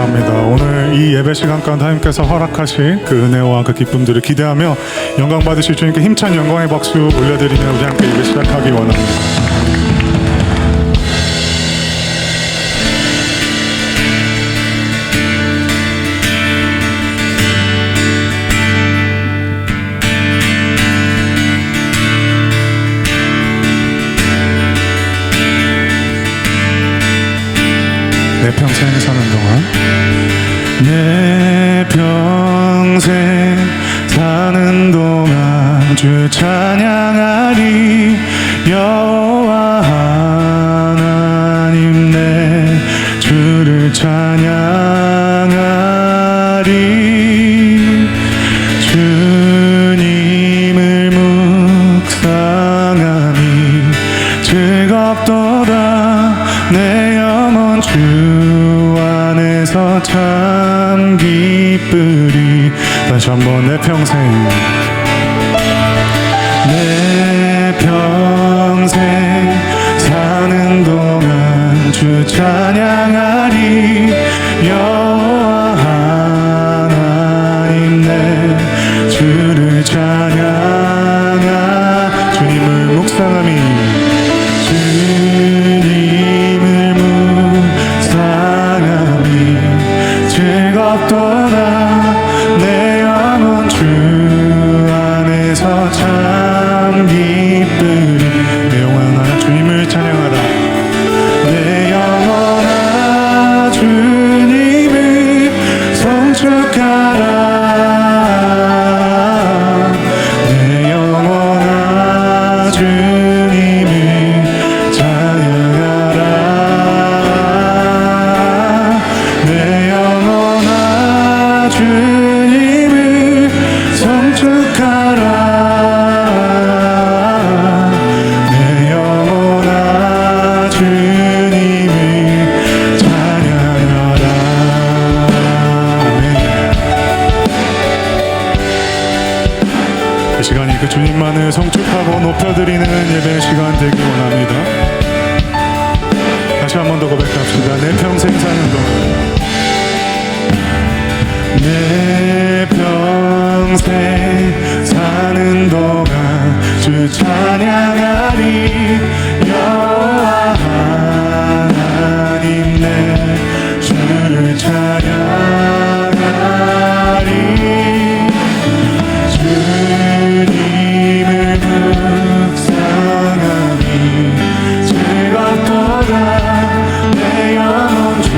원합니다. 오늘 이 예배 시간 가운데 하나님께서 허락하실 그 은혜와 그 기쁨들을 기대하며 영광 받으실 주님께 힘찬 영광의 박수 올려드리며 우리 함께 예배 시작하기 원합니다. 내 평생 사는 동안 내 평생 사는 동안 주 찬양하리 여호와 하나님 내 주를 찬양하리 주님을 묵상함이 즐겁도다 내 영혼 주 안에서 참 기쁘리. 다시 한번 내 평생 사는 동안 주 찬양하리 여호와 하나님 내 주를 찬양하 주님을 묵상함이 주님을 묵상함이 즐겁도다 내 영혼 주 안에서 참 기쁘리. 내 영혼아 주님을 찬양하라. 내 영혼아 주님을 송축하라. 내 영혼아 주님을 찬양하라. 내 영혼아 주님을 송축하라. 내 영혼아 주님을 찬양하라. 이 시간이 그 주님만을 송축하고 높여드리는 예배 시간 되기 원합니다. 다시 한 번 더 고백합시다. 내 평생 사는 동안 내 평생 사는 동안 주 찬양하리 여호와 하나님 내 주를 찬양하리 주님을 묵상하니 즐겁도다 내 영혼 주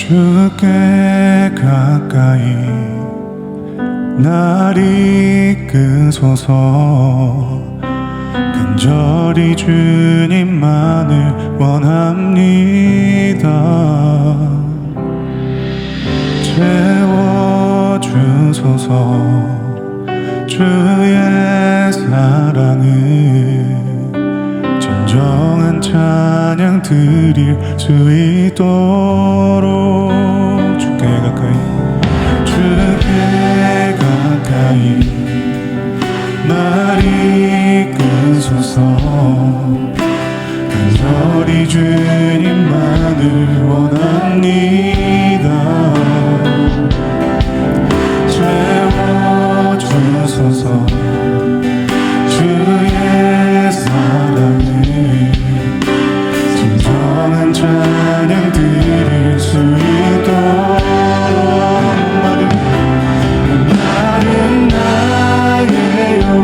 주께 가까이 날 이끄소서. 간절히 주님만을 원합니다. 채워주소서. 주의 사랑을 진정한 찬양 드릴 수 있도록 주께 가까이 날 이끄소서. 간절히 주님만을 원합니다. 채워주소서. 주의 사랑을 진정한 찬양 드릴 수 있도록. 나는 나의 영혼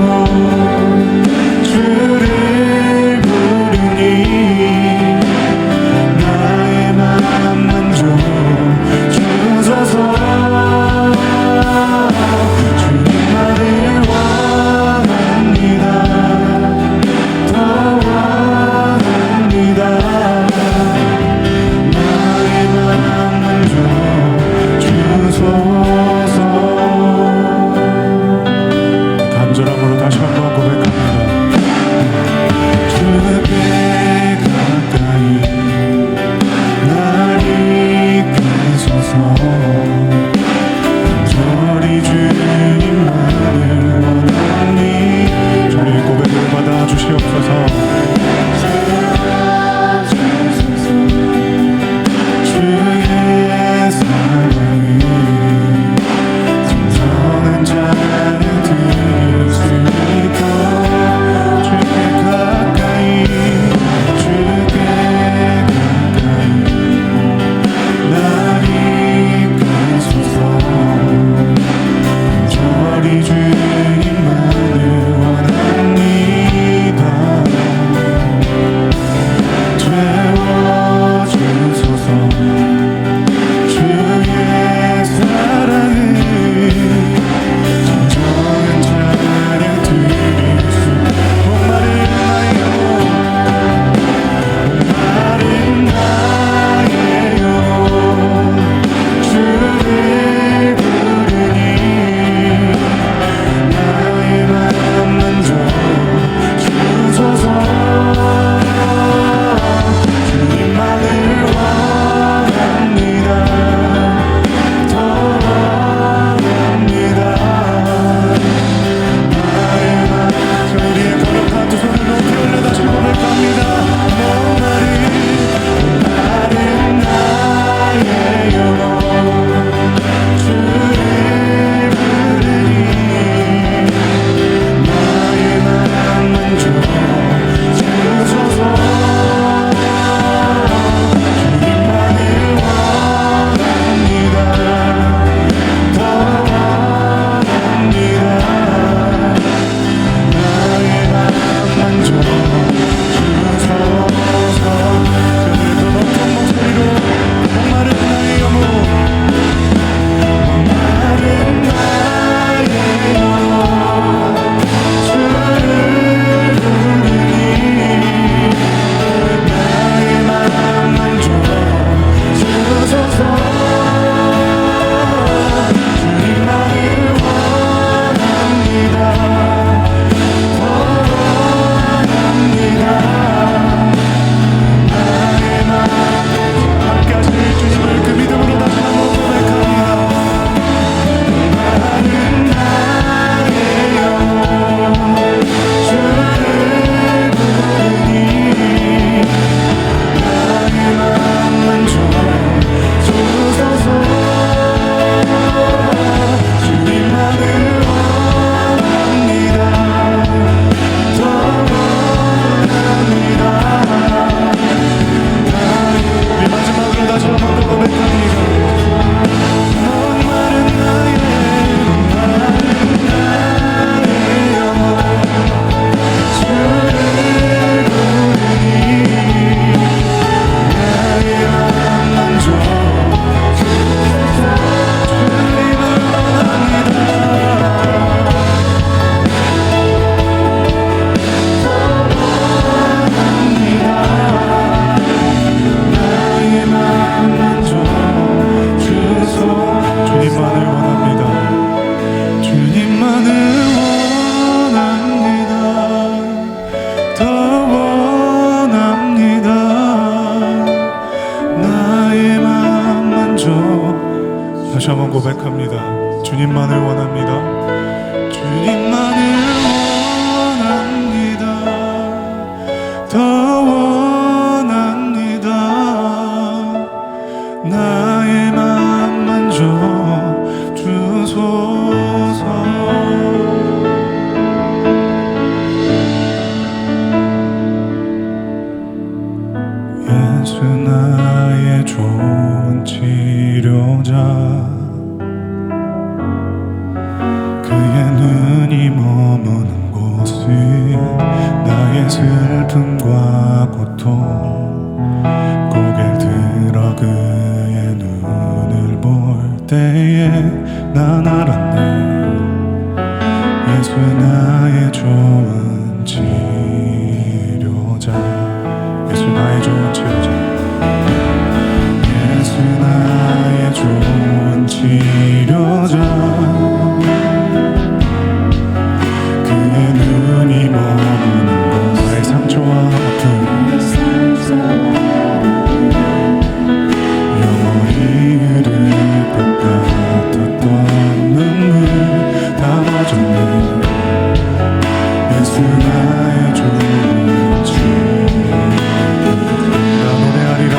주를 부르니 나의 맘 만족 주님만을 원합니다. 주님만을 원합니다. 더 원합니다. 나의 맘 만져 주소서. 예수 나의 좋은 치료자, 그의 눈이 머무는 곳은 나의 슬픔과 고통, 고개를 들어 그의 눈을 볼 때에 난 알았네. 예수 나의 좋은 치료자, 예수 나의 좋은 치료자, 예수 나의 좋은 치료자, 그의 눈이 머무는 곳, 나의 상처와 아픔, 영원히 흐를 것 같았던 눈물 다 젖네. 예수 나의 좋은 치료자. 나 노래하리라.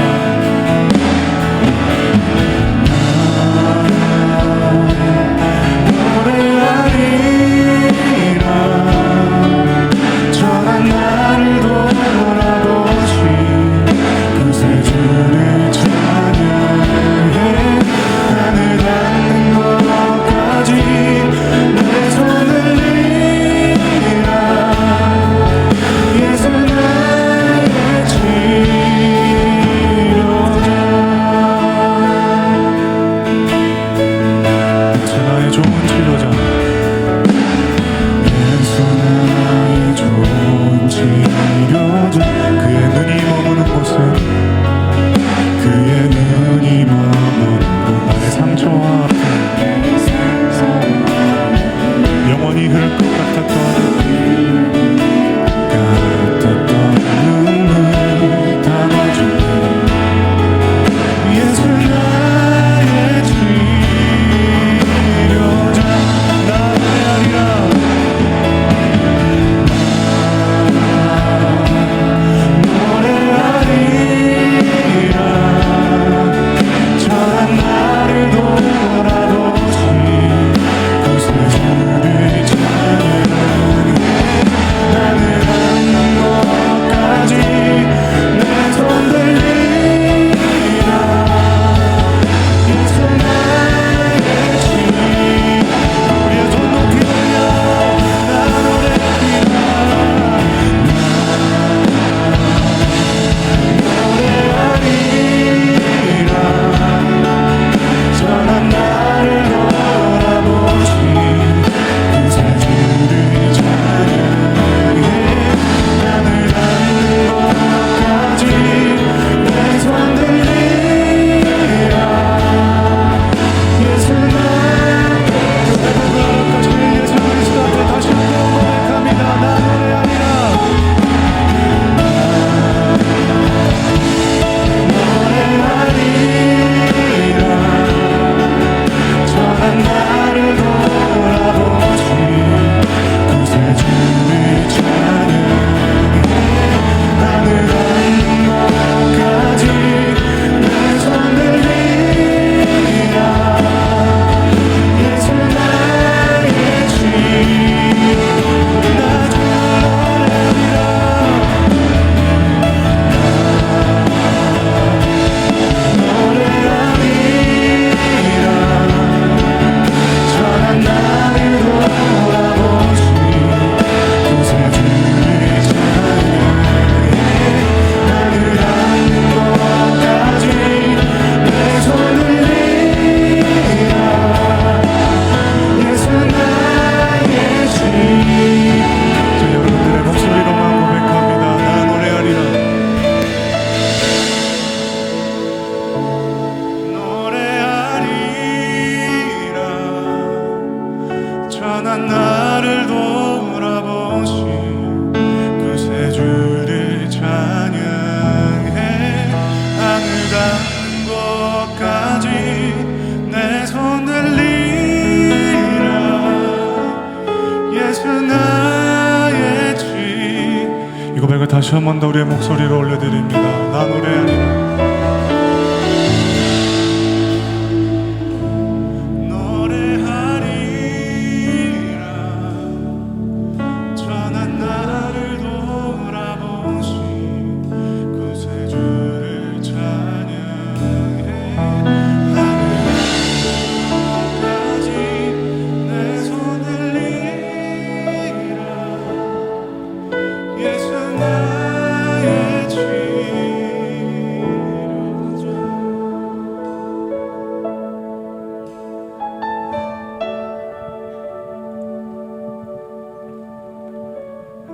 다시 한 번 더 우리의 목소리를 올려드립니다. 나 노래하리라.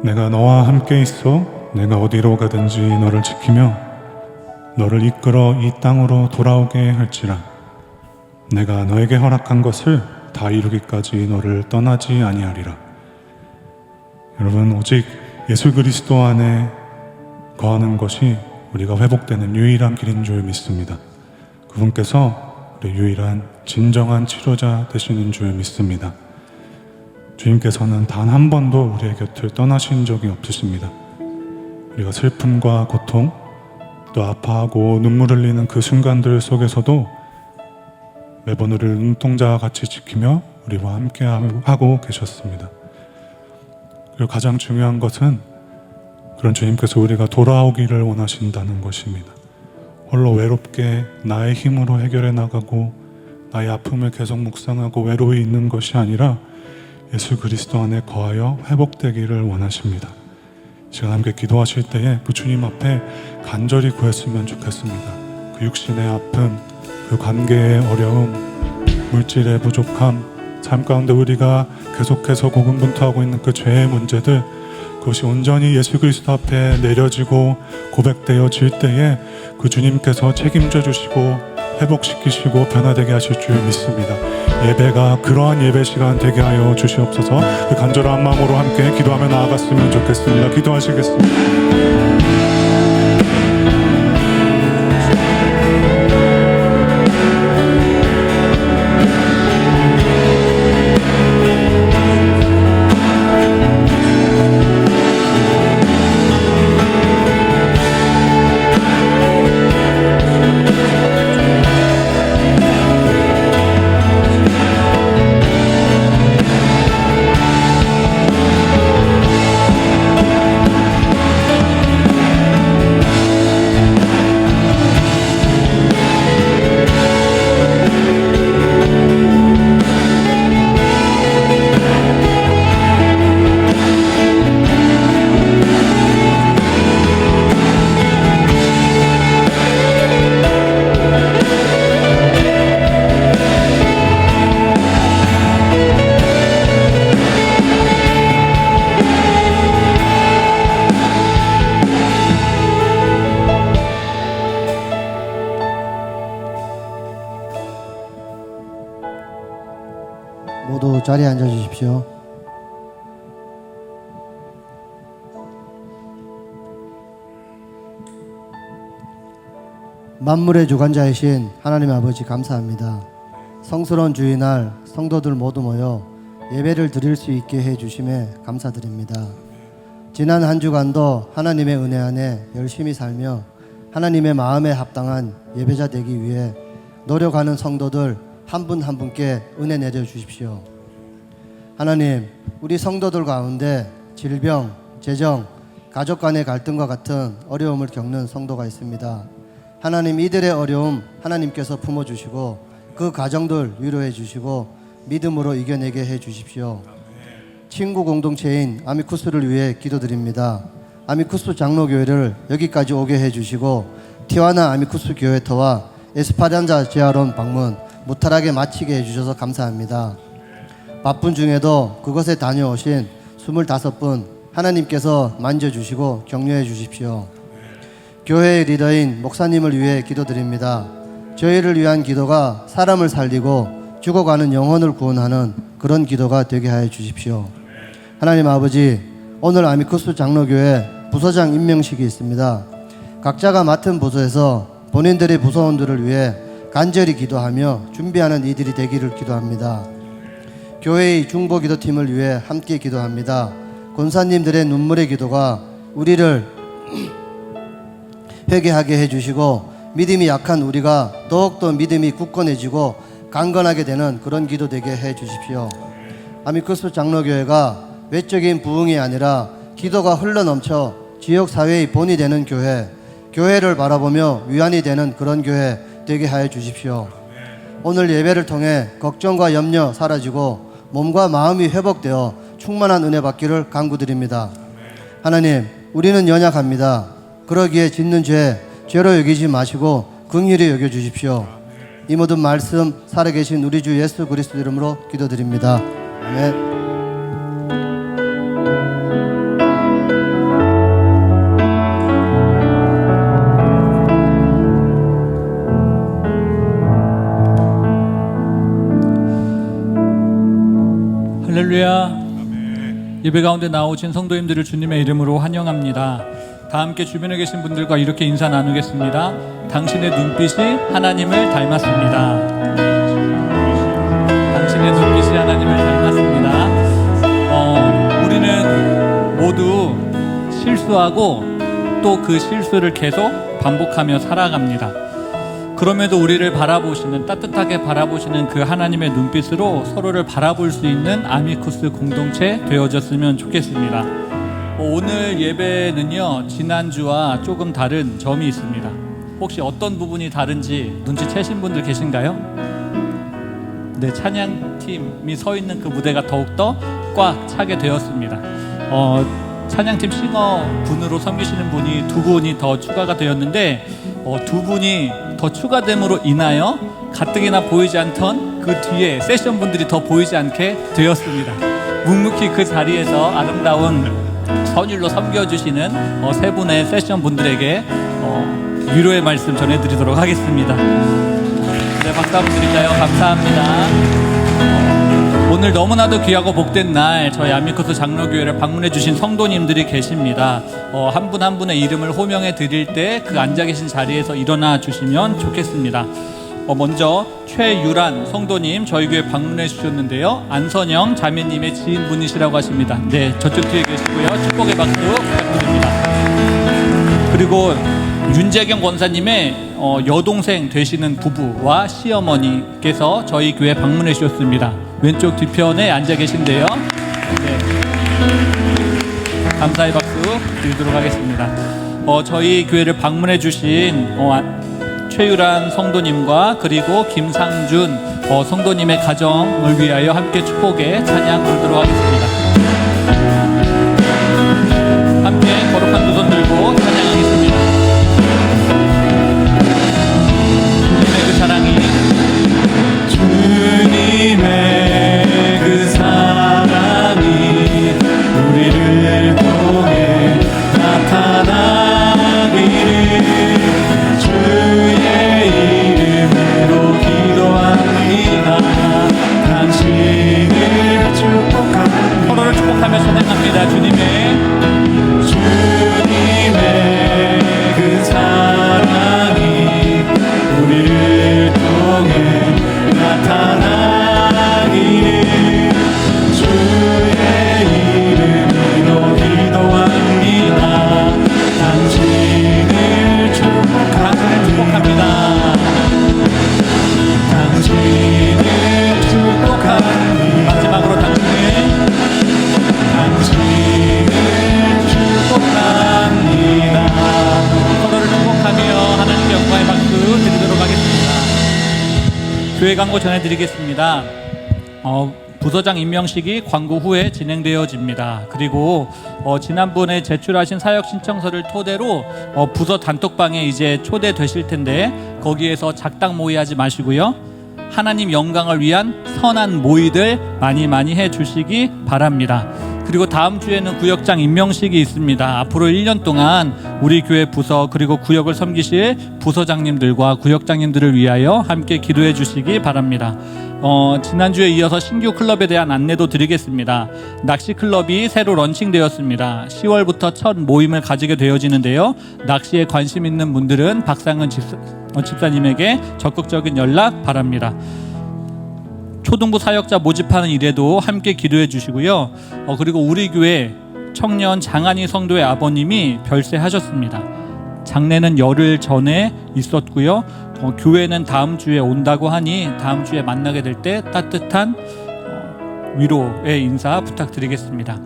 내가 너와 함께 있어 내가 어디로 가든지 너를 지키며 너를 이끌어 이 땅으로 돌아오게 할지라. 내가 너에게 허락한 것을 다 이루기까지 너를 떠나지 아니하리라. 여러분, 오직 예수 그리스도 안에 거하는 것이 우리가 회복되는 유일한 길인 줄 믿습니다. 그분께서 우리 유일한 진정한 치료자 되시는 줄 믿습니다. 주님께서는 단 한 번도 우리의 곁을 떠나신 적이 없으십니다. 우리가 슬픔과 고통, 또 아파하고 눈물 흘리는 그 순간들 속에서도 매번 우리를 눈동자와 같이 지키며 우리와 함께 하고 계셨습니다. 그리고 가장 중요한 것은 그런 주님께서 우리가 돌아오기를 원하신다는 것입니다. 홀로 외롭게 나의 힘으로 해결해 나가고 나의 아픔을 계속 묵상하고 외로이 있는 것이 아니라 예수 그리스도 안에 거하여 회복되기를 원하십니다. 시간 함께 기도하실 때에 그 주님 앞에 간절히 구했으면 좋겠습니다. 그 육신의 아픔, 그 관계의 어려움, 물질의 부족함, 삶 가운데 우리가 계속해서 고군분투하고 있는 그 죄의 문제들, 그것이 온전히 예수 그리스도 앞에 내려지고 고백되어질 때에 그 주님께서 책임져 주시고 회복시키시고 변화되게 하실 줄 믿습니다. 예배가 그러한 예배 시간 되게 하여 주시옵소서. 그 간절한 마음으로 함께 기도하며 나아갔으면 좋겠습니다. 기도하시겠습니다. 모두 자리에 앉아 주십시오. 만물의 주관자이신 하나님 아버지 감사합니다. 성스러운 주일날 성도들 모두 모여 예배를 드릴 수 있게 해주심에 감사드립니다. 지난 한 주간도 하나님의 은혜 안에 열심히 살며 하나님의 마음에 합당한 예배자 되기 위해 노력하는 성도들 한 분 한 분께 은혜 내려 주십시오. 하나님, 우리 성도들 가운데 질병, 재정, 가족 간의 갈등과 같은 어려움을 겪는 성도가 있습니다. 하나님, 이들의 어려움 하나님께서 품어주시고 그 가정들 위로해 주시고 믿음으로 이겨내게 해 주십시오. 친구 공동체인 아미쿠스를 위해 기도드립니다. 아미쿠스 장로교회를 여기까지 오게 해 주시고 티와나 아미쿠스 교회터와 에스파란자 재활원 방문 무탈하게 마치게 해주셔서 감사합니다. 바쁜 중에도 그곳에 다녀오신 25분 하나님께서 만져주시고 격려해 주십시오. 교회의 리더인 목사님을 위해 기도드립니다. 저희를 위한 기도가 사람을 살리고 죽어가는 영혼을 구원하는 그런 기도가 되게 하여 주십시오. 하나님 아버지, 오늘 아미쿠스 장로교회 부서장 임명식이 있습니다. 각자가 맡은 부서에서 본인들의 부서원들을 위해 간절히 기도하며 준비하는 이들이 되기를 기도합니다. 교회의 중보기도팀을 위해 함께 기도합니다. 권사님들의 눈물의 기도가 우리를 회개하게 해주시고 믿음이 약한 우리가 더욱더 믿음이 굳건해지고 강건하게 되는 그런 기도 되게 해주십시오. 아미쿠스 장로교회가 외적인 부흥이 아니라 기도가 흘러넘쳐 지역사회의 본이 되는 교회, 교회를 바라보며 위안이 되는 그런 교회 되게 하여 주십시오. 오늘 예배를 통해 걱정과 염려 사라지고 몸과 마음이 회복되어 충만한 은혜 받기를 간구드립니다. 하나님, 우리는 연약합니다. 그러기에 짓는 죄로 여기지 마시고 긍휼히 여겨 주십시오. 이 모든 말씀 살아계신 우리 주 예수 그리스도 이름으로 기도드립니다. 아멘. 할렐루야. 예배 가운데 나오신 성도님들을 주님의 이름으로 환영합니다. 다 함께 주변에 계신 분들과 이렇게 인사 나누겠습니다. 당신의 눈빛이 하나님을 닮았습니다. 당신의 눈빛이 하나님을 닮았습니다. 우리는 모두 실수하고 또 그 실수를 계속 반복하며 살아갑니다. 그럼에도 우리를 바라보시는, 따뜻하게 바라보시는 그 하나님의 눈빛으로 서로를 바라볼 수 있는 아미쿠스 공동체 되어졌으면 좋겠습니다. 오늘 예배는요, 지난주와 조금 다른 점이 있습니다. 혹시 어떤 부분이 다른지 눈치채신 분들 계신가요? 네, 찬양팀이 서 있는 그 무대가 더욱더 꽉 차게 되었습니다. 찬양팀 싱어분으로 섬기시는 분이 두 분이 더 추가가 되었는데, 두 분이 더 추가됨으로 인하여 가뜩이나 보이지 않던 그 뒤에 세션 분들이 더 보이지 않게 되었습니다. 묵묵히 그 자리에서 아름다운 선율로 섬겨주시는 세 분의 세션 분들에게 위로의 말씀 전해드리도록 하겠습니다. 네, 박수 한번 드릴까요? 감사합니다. 오늘 너무나도 귀하고 복된 날, 저희 아미쿠스 장로교회를 방문해 주신 성도님들이 계십니다. 한 분 한 분의 이름을 호명해 드릴 때 그 앉아 계신 자리에서 일어나 주시면 좋겠습니다. 먼저 최유란 성도님 저희 교회 방문해 주셨는데요, 안선영 자매님의 지인분이시라고 하십니다. 네, 저쪽 뒤에 계시고요. 축복의 박수 부탁드립니다. 그리고 윤재경 권사님의 여동생 되시는 부부와 시어머니께서 저희 교회 방문해 주셨습니다. 왼쪽 뒤편에 앉아 계신데요. 네. 감사의 박수 드리도록 하겠습니다. 저희 교회를 방문해 주신 최유란 성도님과 그리고 김상준 성도님의 가정을 위하여 함께 축복의 찬양 부르도록 하겠습니다. 함께 거룩한 두 손 들고 찬양하겠습니다. 주님의 그 사랑이, 주님의 그 사랑이 우리를 통해 나타나기를 주의 이름으로 기도합니다. 당신을 축복합니다. 서로를 축복하며 찬양합니다. 주님의 그 사랑이 우리를 통해 나타나기를 주의 이름으로 기도합니다. 당신을 축복합니다. 당신을 축복합니다. 마지막으로 당신을 축복합니다. 서로를 축복하며 하나님께 영광의 박수 드리도록 하겠습니다. 교회 광고 전해드리겠습니다. 부서장 임명식이 광고 후에 진행되어집니다. 그리고 지난번에 제출하신 사역 신청서를 토대로 부서 단톡방에 이제 초대되실 텐데, 거기에서 작당 모의 하지 마시고요, 하나님 영광을 위한 선한 모의들 많이 해주시기 바랍니다. 그리고 다음 주에는 구역장 임명식이 있습니다. 앞으로 1년 동안 우리 교회 부서 그리고 구역을 섬기실 부서장님들과 구역장님들을 위하여 함께 기도해 주시기 바랍니다. 지난주에 이어서 신규 클럽에 대한 안내도 드리겠습니다. 낚시 클럽이 새로 런칭되었습니다. 10월부터 첫 모임을 가지게 되어지는데요, 낚시에 관심 있는 분들은 박상은 집사님에게 적극적인 연락 바랍니다. 초등부 사역자 모집하는 일에도 함께 기도해 주시고요. 그리고 우리 교회 청년 장한희 성도의 아버님이 별세하셨습니다. 장례는 열흘 전에 있었고요. 교회는 다음 주에 온다고 하니 다음 주에 만나게 될 때 따뜻한 위로의 인사 부탁드리겠습니다.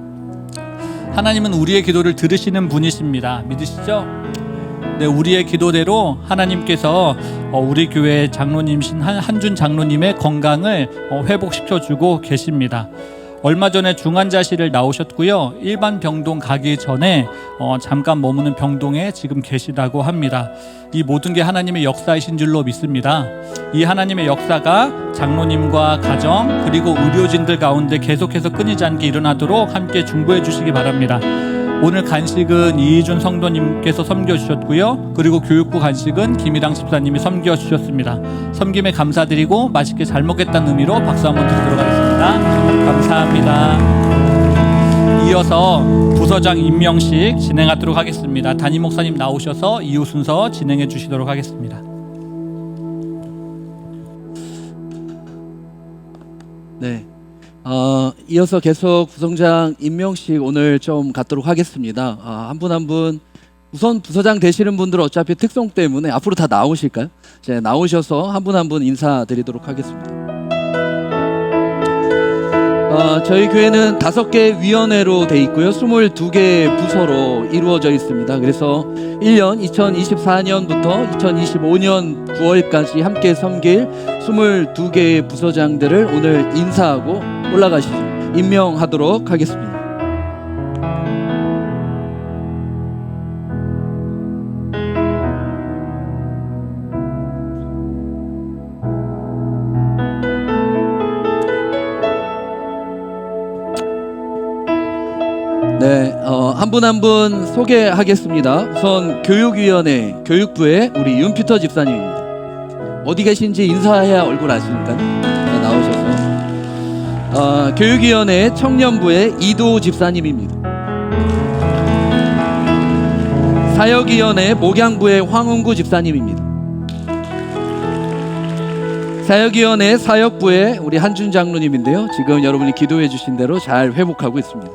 하나님은 우리의 기도를 들으시는 분이십니다. 믿으시죠? 네, 우리의 기도대로 하나님께서 우리 교회 장로님신 한준 장로님의 건강을 회복시켜주고 계십니다. 얼마 전에 중환자실을 나오셨고요. 일반 병동 가기 전에 잠깐 머무는 병동에 지금 계시다고 합니다. 이 모든 게 하나님의 역사이신 줄로 믿습니다. 이 하나님의 역사가 장로님과 가정 그리고 의료진들 가운데 계속해서 끊이지 않게 일어나도록 함께 중보해 주시기 바랍니다. 오늘 간식은 이희준 성도님께서 섬겨주셨고요. 그리고 교육부 간식은 김일랑 집사님이 섬겨주셨습니다. 섬김에 감사드리고 맛있게 잘 먹겠다는 의미로 박수 한번 드리도록 하겠습니다. 감사합니다. 이어서 부서장 임명식 진행하도록 하겠습니다. 담임 목사님 나오셔서 이후 순서 진행해 주시도록 하겠습니다. 네. 이어서 계속 부성장 임명식 오늘 좀 갖도록 하겠습니다. 한 분 한 분 우선 부서장 되시는 분들은 어차피 특성 때문에 앞으로 다 나오실까요? 이제 나오셔서 한 분 한 분 인사드리도록 하겠습니다. 저희 교회는 5개 위원회로 돼 있고요. 22개 부서로 이루어져 있습니다. 그래서 1년 2024년부터 2025년 9월까지 함께 섬길 22개의 부서장들을 오늘 인사하고 올라가시죠. 임명하도록 하겠습니다. 네, 한 분 한 분 소개하겠습니다. 우선 교육위원회 교육부의 우리 윤피터 집사님입니다. 어디 계신지 인사해야 얼굴 아시니까요. 네, 나오셔서 교육위원회 청년부의 이도 집사님입니다. 사역위원회 목양부의 황은구 집사님입니다. 사역위원회 사역부의 우리 한준 장로님인데요. 지금 여러분이 기도해 주신 대로 잘 회복하고 있습니다.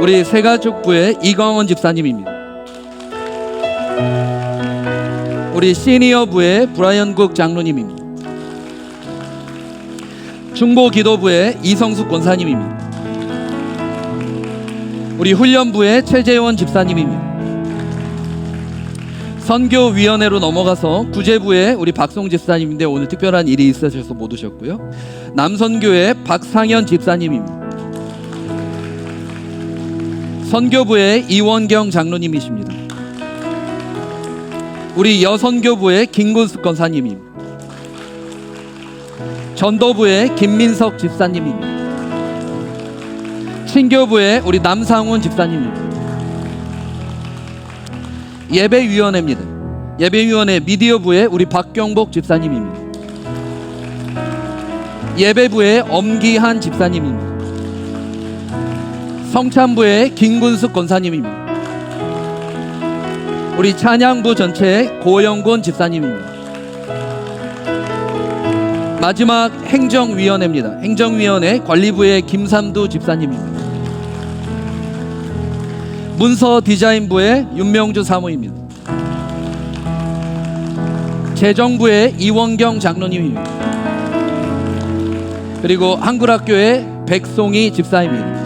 우리 새가족부의 이광원 집사님입니다. 우리 시니어부의 브라이언국 장로님입니다. 중보기도부의 이성숙 권사님입니다. 우리 훈련부의 최재원 집사님입니다. 선교위원회로 넘어가서 구제부의 우리 박송 집사님인데 오늘 특별한 일이 있으셔서 못 오셨고요. 남선교의 박상현 집사님입니다. 선교부의 이원경 장로님이십니다. 우리 여선교부의 김군숙 권사님입니다. 전도부의 김민석 집사님입니다. 친교부의 우리 남상훈 집사님입니다. 예배위원회입니다. 예배위원회 미디어부의 우리 박경복 집사님입니다. 예배부의 엄기한 집사님입니다. 성찬부의 김군숙 권사님입니다. 우리 찬양부 전체의 고영곤 집사님입니다. 마지막 행정위원회입니다. 행정위원회 관리부의 김삼두 집사님입니다. 문서 디자인부의 윤명주 사모입니다. 재정부의 이원경 장로님입니다. 그리고 한글학교의 백송이 집사입니다.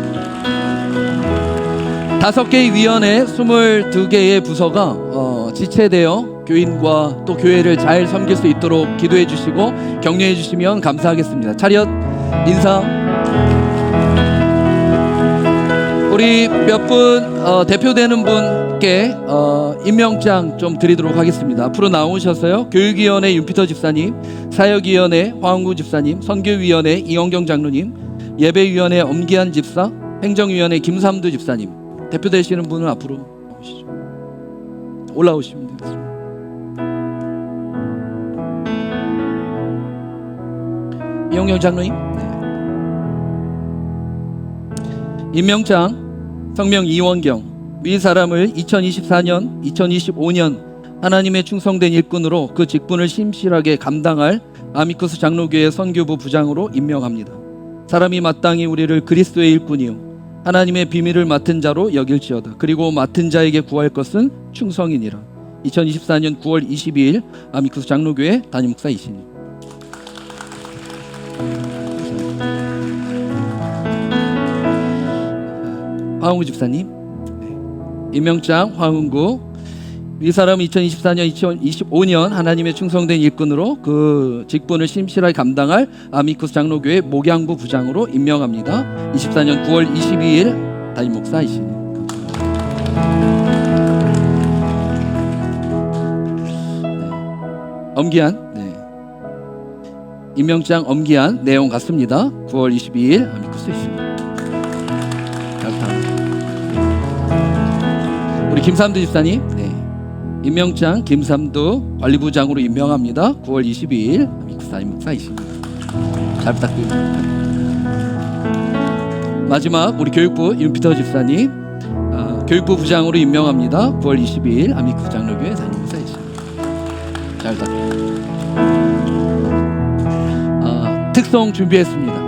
5개의 위원회 22개의 부서가 지체되어 교인과 또 교회를 잘 섬길 수 있도록 기도해 주시고 격려해 주시면 감사하겠습니다. 차렷 인사. 우리 몇 분 대표되는 분께 임명장 좀 드리도록 하겠습니다. 앞으로 나오셔서요. 교육위원회 윤피터 집사님, 사역위원회 황은구 집사님, 선교위원회 이영경 장로님, 예배위원회 엄기한 집사, 행정위원회 김삼두 집사님, 대표되시는 분은 앞으로 나오시죠. 올라오시면 되겠습니다. 이영경 장로님. 네. 임명장 성명 이원경. 위 사람을 2024년 2025년 하나님의 충성된 일꾼으로 그 직분을 심실하게 감당할 아미쿠스 장로교회 선교부 부장으로 임명합니다. 사람이 마땅히 우리를 그리스도의 일꾼이요 하나님의 비밀을 맡은 자로 여길지어다. 그리고 맡은 자에게 구할 것은 충성이니라. 2024년 9월 22일 아미쿠스 장로교회 담임 목사 이신희. 황은구 집사님. 임명장 황은구. 이 사람은 2024년, 2025년 하나님의 충성된 일꾼으로 그 직분을 심실하게 감당할 아미쿠스 장로교회 목양부 부장으로 임명합니다. 24년 9월 22일 담임 목사이시니. 엄기한, 임명장 엄기한 내용 같습니다. 9월 22일 아미쿠스이십니다. 우리 김삼두 집사님, 임명장 김삼두 관리부장으로 임명합니다. 9월 22일 아미쿠스 담임 목사이십니다. 잘 부탁드립니다. 마지막 우리 교육부 윤피터 집사님, 교육부 부장으로 임명합니다. 9월 22일 아미쿠스 장로교회 담임 목사이십니다. 잘 부탁드립니다. 특송 준비했습니다.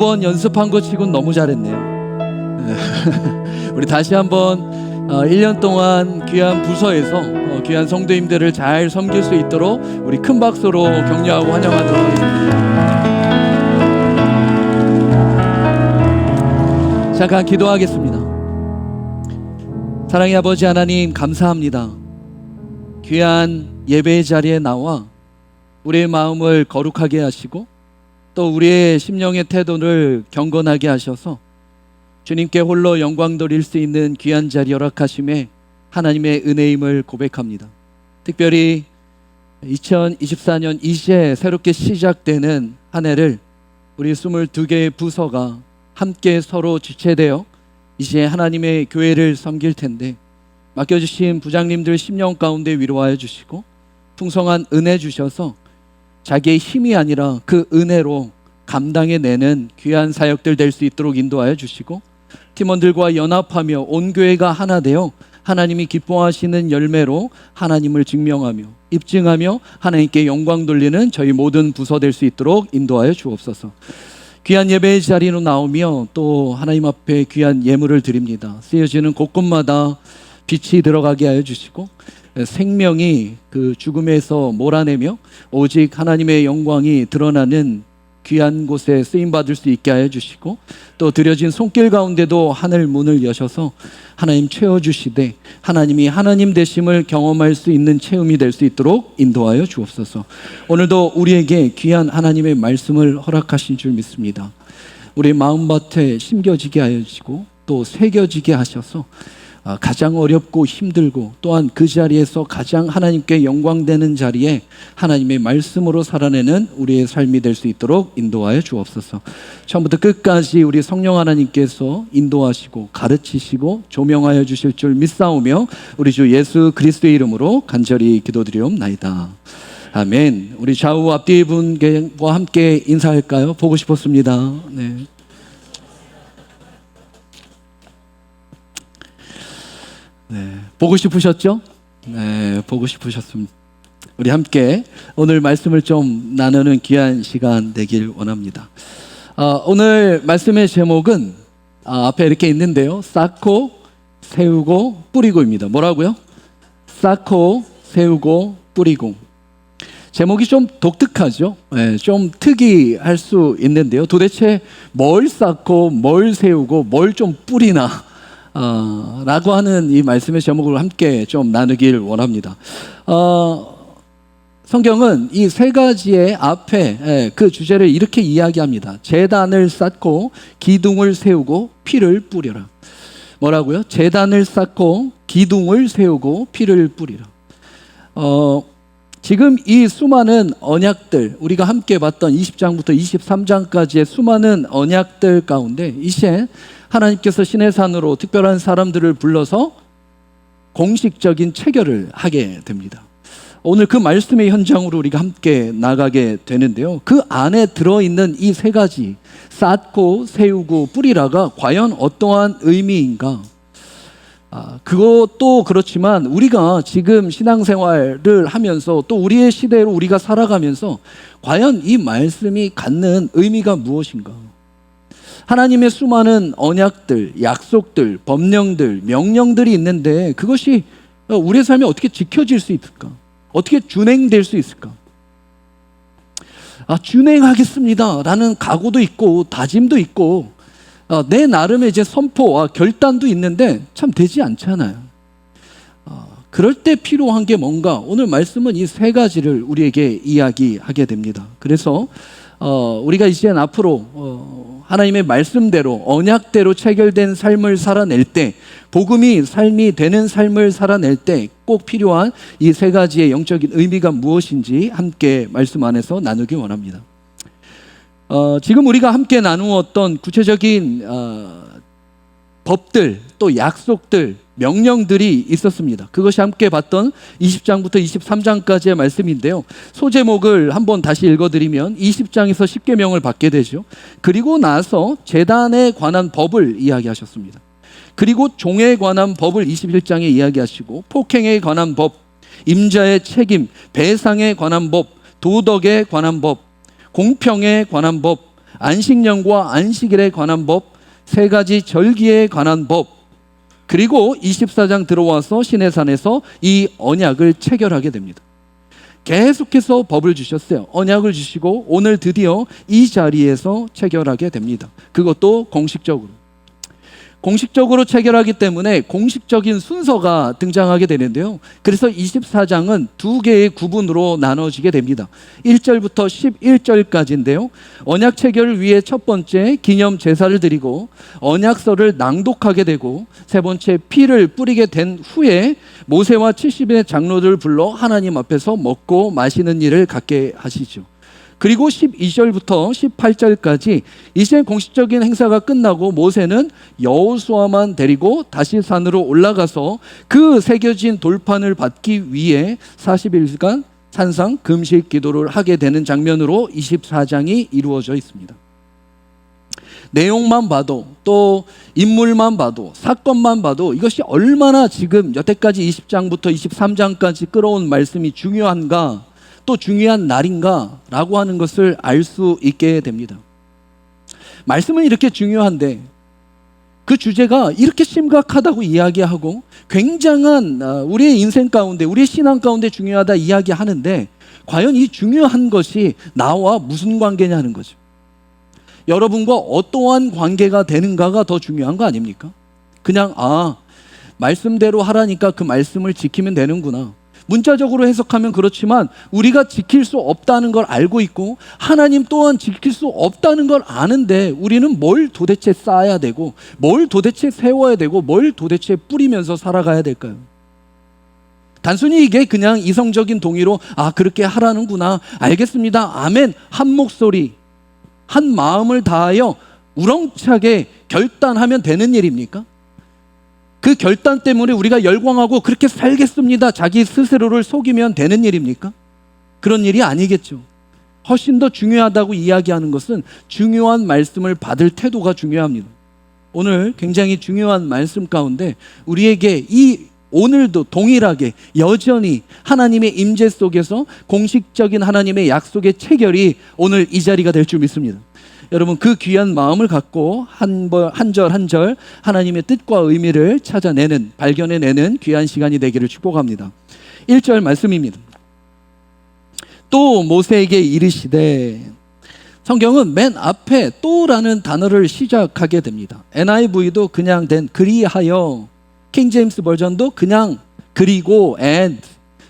번 연습한 것 치곤 너무 잘했네요. 우리 다시 한번 1년 동안 귀한 부서에서 귀한 성도님들을 잘 섬길 수 있도록 우리 큰 박수로 격려하고 환영하도록 하겠습니다. 잠깐 기도하겠습니다. 사랑의 아버지 하나님, 감사합니다. 귀한 예배의 자리에 나와 우리의 마음을 거룩하게 하시고 또 우리의 심령의 태도를 경건하게 하셔서 주님께 홀로 영광 돌릴 수 있는 귀한 자리 허락하심에 하나님의 은혜임을 고백합니다. 특별히 2024년 이제 새롭게 시작되는 한 해를 우리 22개의 부서가 함께 서로 주체되어 이제 하나님의 교회를 섬길 텐데, 맡겨주신 부장님들 10년 가운데 위로하여 주시고 풍성한 은혜 주셔서 자기의 힘이 아니라 그 은혜로 감당해내는 귀한 사역들 될 수 있도록 인도하여 주시고, 팀원들과 연합하며 온 교회가 하나 되어 하나님이 기뻐하시는 열매로 하나님을 증명하며 입증하며 하나님께 영광 돌리는 저희 모든 부서 될 수 있도록 인도하여 주옵소서. 귀한 예배의 자리로 나오며 또 하나님 앞에 귀한 예물을 드립니다. 쓰여지는 곳곳마다 빛이 들어가게 하여 주시고 생명이 그 죽음에서 몰아내며 오직 하나님의 영광이 드러나는 귀한 곳에 쓰임받을 수 있게 하여 주시고, 또 드려진 손길 가운데도 하늘 문을 여셔서 하나님 채워주시되 하나님이 하나님 되심을 경험할 수 있는 체험이 될 수 있도록 인도하여 주옵소서. 오늘도 우리에게 귀한 하나님의 말씀을 허락하신 줄 믿습니다. 우리 마음밭에 심겨지게 하여 주시고 또 새겨지게 하셔서 가장 어렵고 힘들고 또한 그 자리에서 가장 하나님께 영광되는 자리에 하나님의 말씀으로 살아내는 우리의 삶이 될 수 있도록 인도하여 주옵소서. 처음부터 끝까지 우리 성령 하나님께서 인도하시고 가르치시고 조명하여 주실 줄 믿사오며 우리 주 예수 그리스도의 이름으로 간절히 기도드리옵나이다. 아멘. 우리 좌우 앞뒤 분과 함께 인사할까요? 보고 싶었습니다. 네. 네, 보고 싶으셨죠? 네, 보고 싶으셨습니다. 우리 함께 오늘 말씀을 좀 나누는 귀한 시간 되길 원합니다. 오늘 말씀의 제목은 앞에 이렇게 있는데요. 쌓고 세우고 뿌리고입니다. 뭐라고요? 쌓고 세우고 뿌리고. 제목이 좀 독특하죠? 네, 좀 특이할 수 있는데요. 도대체 뭘 쌓고 뭘 세우고 뭘 좀 뿌리나 라고 하는 이 말씀의 제목을 함께 좀 나누길 원합니다. 성경은 이 세 가지의 앞에 그 주제를 이렇게 이야기합니다. 제단을 쌓고 기둥을 세우고 피를 뿌려라. 뭐라고요? 제단을 쌓고 기둥을 세우고 피를 뿌리라. 지금 이 수많은 언약들, 우리가 함께 봤던 20장부터 23장까지의 수많은 언약들 가운데 이제 하나님께서 시내산으로 특별한 사람들을 불러서 공식적인 체결을 하게 됩니다. 오늘 그 말씀의 현장으로 우리가 함께 나가게 되는데요. 그 안에 들어있는 이 세 가지, 쌓고 세우고 뿌리라가 과연 어떠한 의미인가? 그것도 그렇지만 우리가 지금 신앙생활을 하면서 또 우리의 시대로 우리가 살아가면서 과연 이 말씀이 갖는 의미가 무엇인가? 하나님의 수많은 언약들, 약속들, 법령들, 명령들이 있는데 그것이 우리의 삶에 어떻게 지켜질 수 있을까? 어떻게 준행될 수 있을까? 준행하겠습니다 라는 각오도 있고 다짐도 있고 내 나름의 이제 선포와 결단도 있는데 참 되지 않잖아요. 그럴 때 필요한 게 뭔가? 오늘 말씀은 이 세 가지를 우리에게 이야기하게 됩니다. 그래서 우리가 이제 앞으로 하나님의 말씀대로 언약대로 체결된 삶을 살아낼 때, 복음이 삶이 되는 삶을 살아낼 때 꼭 필요한 이 세 가지의 영적인 의미가 무엇인지 함께 말씀 안에서 나누기 원합니다. 지금 우리가 함께 나누었던 구체적인 법들, 또 약속들, 명령들이 있었습니다. 그것이 함께 봤던 20장부터 23장까지의 말씀인데요. 소제목을 한번 다시 읽어드리면 20장에서 10계명을 받게 되죠. 그리고 나서 제단에 관한 법을 이야기하셨습니다. 그리고 종에 관한 법을 21장에 이야기하시고, 폭행에 관한 법, 임자의 책임, 배상에 관한 법, 도덕에 관한 법, 공평에 관한 법, 안식년과 안식일에 관한 법, 세 가지 절기에 관한 법, 그리고 24장 들어와서 시내산에서 이 언약을 체결하게 됩니다. 계속해서 법을 주셨어요. 언약을 주시고 오늘 드디어 이 자리에서 체결하게 됩니다. 그것도 공식적으로. 공식적으로 체결하기 때문에 공식적인 순서가 등장하게 되는데요. 그래서 24장은 두 개의 구분으로 나눠지게 됩니다. 1절부터 11절까지인데요. 언약 체결을 위해 첫 번째 기념 제사를 드리고 언약서를 낭독하게 되고 세 번째 피를 뿌리게 된 후에 모세와 70인의 장로들을 불러 하나님 앞에서 먹고 마시는 일을 갖게 하시죠. 그리고 12절부터 18절까지 이제 공식적인 행사가 끝나고 모세는 여호수아만 데리고 다시 산으로 올라가서 그 새겨진 돌판을 받기 위해 40일간 산상 금식 기도를 하게 되는 장면으로 24장이 이루어져 있습니다. 내용만 봐도 또 인물만 봐도 사건만 봐도 이것이 얼마나 지금 여태까지 20장부터 23장까지 끌어온 말씀이 중요한가, 또 중요한 날인가라고 하는 것을 알 수 있게 됩니다. 말씀은 이렇게 중요한데 그 주제가 이렇게 심각하다고 이야기하고 굉장한 우리의 인생 가운데, 우리의 신앙 가운데 중요하다 이야기하는데 과연 이 중요한 것이 나와 무슨 관계냐는 거죠. 여러분과 어떠한 관계가 되는가가 더 중요한 거 아닙니까? 그냥 말씀대로 하라니까 그 말씀을 지키면 되는구나. 문자적으로 해석하면 그렇지만 우리가 지킬 수 없다는 걸 알고 있고 하나님 또한 지킬 수 없다는 걸 아는데 우리는 뭘 도대체 쌓아야 되고 뭘 도대체 세워야 되고 뭘 도대체 뿌리면서 살아가야 될까요? 단순히 이게 그냥 이성적인 동의로 그렇게 하라는구나, 알겠습니다, 아멘 한 목소리 한 마음을 다하여 우렁차게 결단하면 되는 일입니까? 그 결단 때문에 우리가 열광하고 그렇게 살겠습니다, 자기 스스로를 속이면 되는 일입니까? 그런 일이 아니겠죠. 훨씬 더 중요하다고 이야기하는 것은 중요한 말씀을 받을 태도가 중요합니다. 오늘 굉장히 중요한 말씀 가운데 우리에게 오늘도 동일하게 여전히 하나님의 임재 속에서 공식적인 하나님의 약속의 체결이 오늘 이 자리가 될 줄 믿습니다. 여러분 그 귀한 마음을 갖고 한 절 한 절 하나님의 뜻과 의미를 찾아내는, 발견해내는 귀한 시간이 되기를 축복합니다. 1절 말씀입니다. 또 모세에게 이르시되, 성경은 맨 앞에 또라는 단어를 시작하게 됩니다. NIV도 그냥 된 그리하여, 킹제임스 버전도 그냥 그리고 and,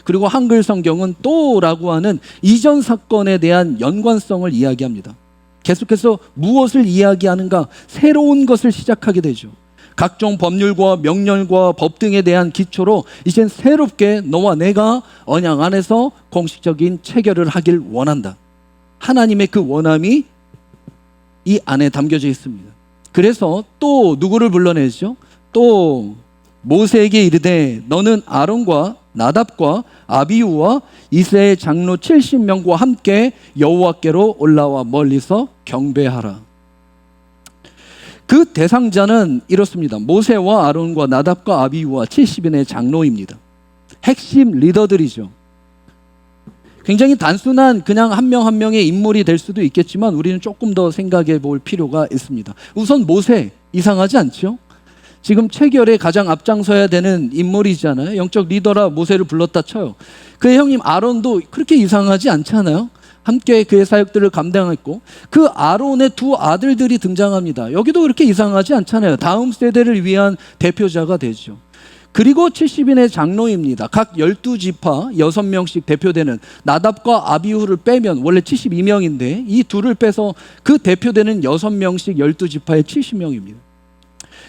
그리고 한글 성경은 또라고 하는 이전 사건에 대한 연관성을 이야기합니다. 계속해서 무엇을 이야기하는가, 새로운 것을 시작하게 되죠. 각종 법률과 명령과 법 등에 대한 기초로 이젠 새롭게 너와 내가 언약 안에서 공식적인 체결을 하길 원한다. 하나님의 그 원함이 이 안에 담겨져 있습니다. 그래서 또 누구를 불러내죠? 또 모세에게 이르되 너는 아론과 나답과 아비후와 이스라엘 장로 70명과 함께 여호와께로 올라와 멀리서 경배하라. 그 대상자는 이렇습니다. 모세와 아론과 나답과 아비후와 70인의 장로입니다. 핵심 리더들이죠. 굉장히 단순한 그냥 한 명 한 명의 인물이 될 수도 있겠지만 우리는 조금 더 생각해 볼 필요가 있습니다. 우선 모세, 이상하지 않죠? 지금 체결에 가장 앞장서야 되는 인물이잖아요. 영적 리더라 모세를 불렀다 쳐요. 그의 형님 아론도 그렇게 이상하지 않잖아요. 함께 그의 사역들을 감당했고 그 아론의 두 아들들이 등장합니다. 여기도 그렇게 이상하지 않잖아요. 다음 세대를 위한 대표자가 되죠. 그리고 70인의 장로입니다. 각 12지파 6명씩 대표되는 나답과 아비후를 빼면 원래 72명인데 이 둘을 빼서 그 대표되는 6명씩 12지파의 70명입니다.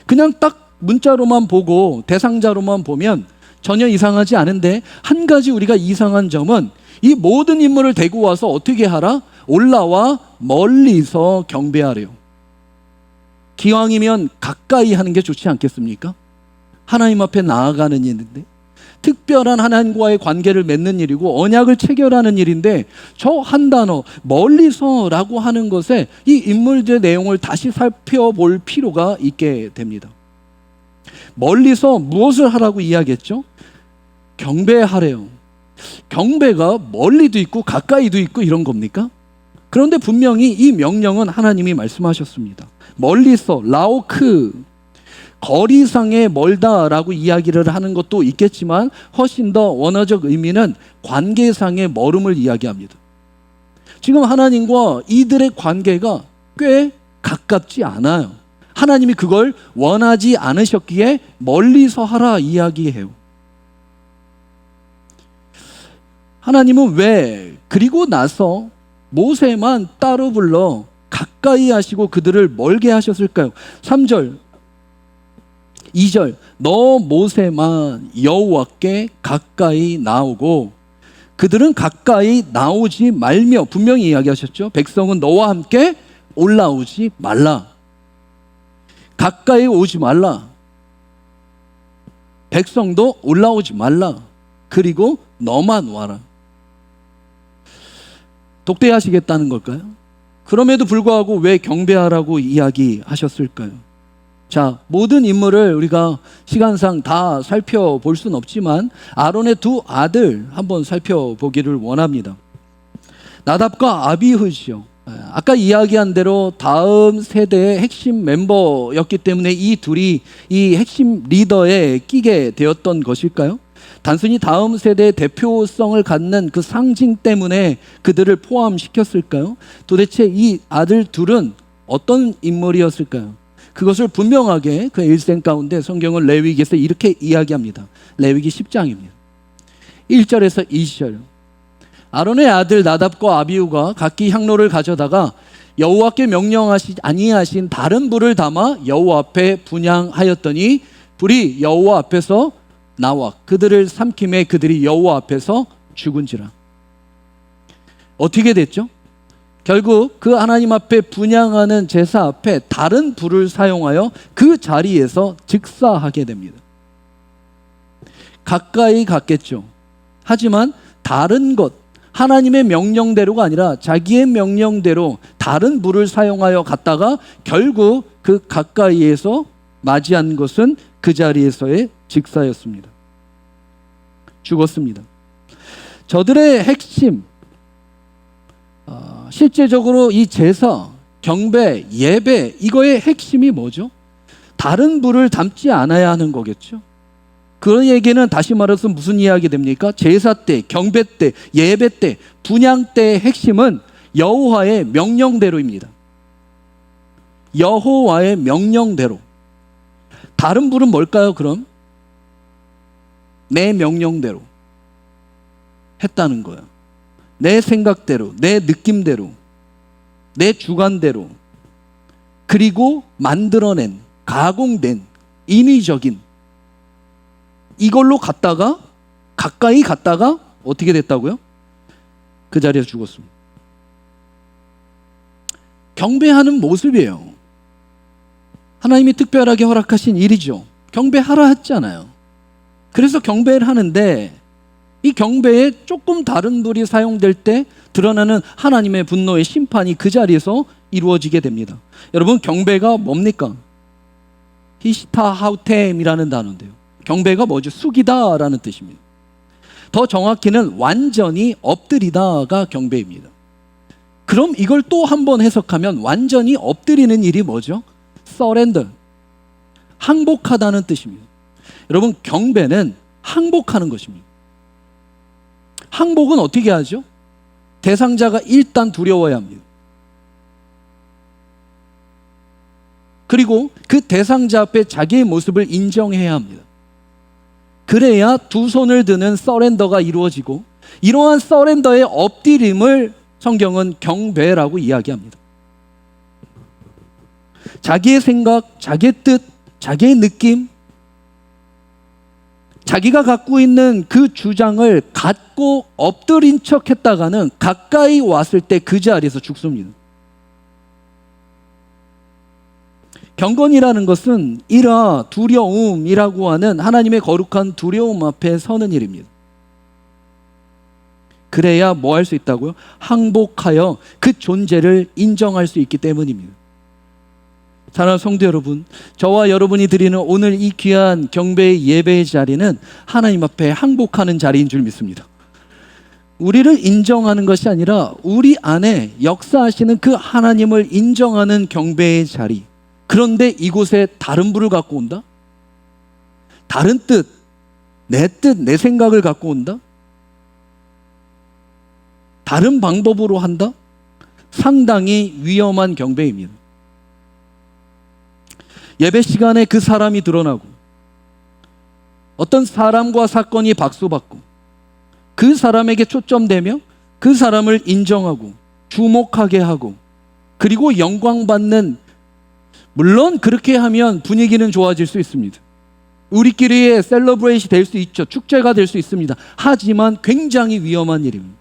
그냥 딱 문자로만 보고 대상자로만 보면 전혀 이상하지 않은데 한 가지 우리가 이상한 점은 이 모든 인물을 데리고 와서 어떻게 하라? 올라와 멀리서 경배하래요. 기왕이면 가까이 하는 게 좋지 않겠습니까? 하나님 앞에 나아가는 일인데 특별한 하나님과의 관계를 맺는 일이고 언약을 체결하는 일인데 저 한 단어 멀리서라고 하는 것에 이 인물들의 내용을 다시 살펴볼 필요가 있게 됩니다. 멀리서 무엇을 하라고 이야기했죠? 경배하래요. 경배가 멀리도 있고 가까이도 있고 이런 겁니까? 그런데 분명히 이 명령은 하나님이 말씀하셨습니다. 멀리서, 라오크, 거리상에 멀다라고 이야기를 하는 것도 있겠지만 훨씬 더 원어적 의미는 관계상의 멀음을 이야기합니다. 지금 하나님과 이들의 관계가 꽤 가깝지 않아요. 하나님이 그걸 원하지 않으셨기에 멀리서 하라 이야기해요. 하나님은 왜 그리고 나서 모세만 따로 불러 가까이 하시고 그들을 멀게 하셨을까요? 3절 2절 너 모세만 여호와께 가까이 나오고 그들은 가까이 나오지 말며 분명히 이야기하셨죠. 백성은 너와 함께 올라오지 말라. 가까이 오지 말라. 백성도 올라오지 말라. 그리고 너만 와라. 독대하시겠다는 걸까요? 그럼에도 불구하고 왜 경배하라고 이야기하셨을까요? 자, 모든 인물을 우리가 시간상 다 살펴볼 수는 없지만 아론의 두 아들 한번 살펴보기를 원합니다. 나답과 아비후죠. 아까 이야기한 대로 다음 세대의 핵심 멤버였기 때문에 이 둘이 이 핵심 리더에 끼게 되었던 것일까요? 단순히 다음 세대의 대표성을 갖는 그 상징 때문에 그들을 포함시켰을까요? 도대체 이 아들 둘은 어떤 인물이었을까요? 그것을 분명하게 그의 일생 가운데 성경은 레위기에서 이렇게 이야기합니다. 레위기 10장입니다. 1절에서 20절. 아론의 아들 나답과 아비후가 각기 향로를 가져다가 여호와께 명령하시 아니하신 다른 불을 담아 여호와 앞에 분향하였더니 불이 여호와 앞에서 나와 그들을 삼킴에 그들이 여호와 앞에서 죽은지라. 어떻게 됐죠? 결국 그 하나님 앞에 분향하는 제사 앞에 다른 불을 사용하여 그 자리에서 즉사하게 됩니다. 가까이 갔겠죠. 하지만 다른 것, 하나님의 명령대로가 아니라 자기의 명령대로 다른 불을 사용하여 갔다가 결국 그 가까이에서 맞이한 것은 그 자리에서의 직사였습니다. 죽었습니다. 저들의 핵심, 실제적으로 이 제사, 경배, 예배 이거의 핵심이 뭐죠? 다른 불을 담지 않아야 하는 거겠죠. 그런 얘기는 다시 말해서 무슨 이야기 됩니까? 제사 때, 경배 때, 예배 때, 분향 때의 핵심은 여호와의 명령대로입니다. 여호와의 명령대로. 다른 불은 뭘까요, 그럼? 내 명령대로 했다는 거예요. 내 생각대로, 내 느낌대로, 내 주관대로, 그리고 만들어낸, 가공된, 인위적인 이걸로 갔다가 가까이 갔다가 어떻게 됐다고요? 그 자리에서 죽었습니다. 경배하는 모습이에요. 하나님이 특별하게 허락하신 일이죠. 경배하라 했잖아요. 그래서 경배를 하는데 이 경배에 조금 다른 불이 사용될 때 드러나는 하나님의 분노의 심판이 그 자리에서 이루어지게 됩니다. 여러분, 경배가 뭡니까? 히시타하우템이라는 단어인데요. 경배가 뭐죠? 숙이다라는 뜻입니다. 더 정확히는 완전히 엎드리다가 경배입니다. 그럼 이걸 또 한 번 해석하면 완전히 엎드리는 일이 뭐죠? 서렌더, 항복하다는 뜻입니다. 여러분, 경배는 항복하는 것입니다. 항복은 어떻게 하죠? 대상자가 일단 두려워야 합니다. 그리고 그 대상자 앞에 자기의 모습을 인정해야 합니다. 그래야 두 손을 드는 서렌더가 이루어지고, 이러한 서렌더의 엎드림을 성경은 경배라고 이야기합니다. 자기의 생각, 자기의 뜻, 자기의 느낌, 자기가 갖고 있는 그 주장을 갖고 엎드린 척 했다가는 가까이 왔을 때 그 자리에서 죽습니다. 경건이라는 것은 이라 두려움이라고 하는 하나님의 거룩한 두려움 앞에 서는 일입니다. 그래야 뭐 할 수 있다고요? 항복하여 그 존재를 인정할 수 있기 때문입니다. 사랑하는 성도 여러분, 저와 여러분이 드리는 오늘 이 귀한 경배의 예배의 자리는 하나님 앞에 항복하는 자리인 줄 믿습니다. 우리를 인정하는 것이 아니라 우리 안에 역사하시는 그 하나님을 인정하는 경배의 자리. 그런데 이곳에 다른 불을 갖고 온다? 다른 뜻, 내 생각을 갖고 온다? 다른 방법으로 한다? 상당히 위험한 경배입니다. 예배 시간에 그 사람이 드러나고 어떤 사람과 사건이 박수받고 그 사람에게 초점되며 그 사람을 인정하고 주목하게 하고 그리고 영광받는, 물론 그렇게 하면 분위기는 좋아질 수 있습니다. 우리끼리의 셀러브레이션이 될 수 있죠. 축제가 될 수 있습니다. 하지만 굉장히 위험한 일입니다.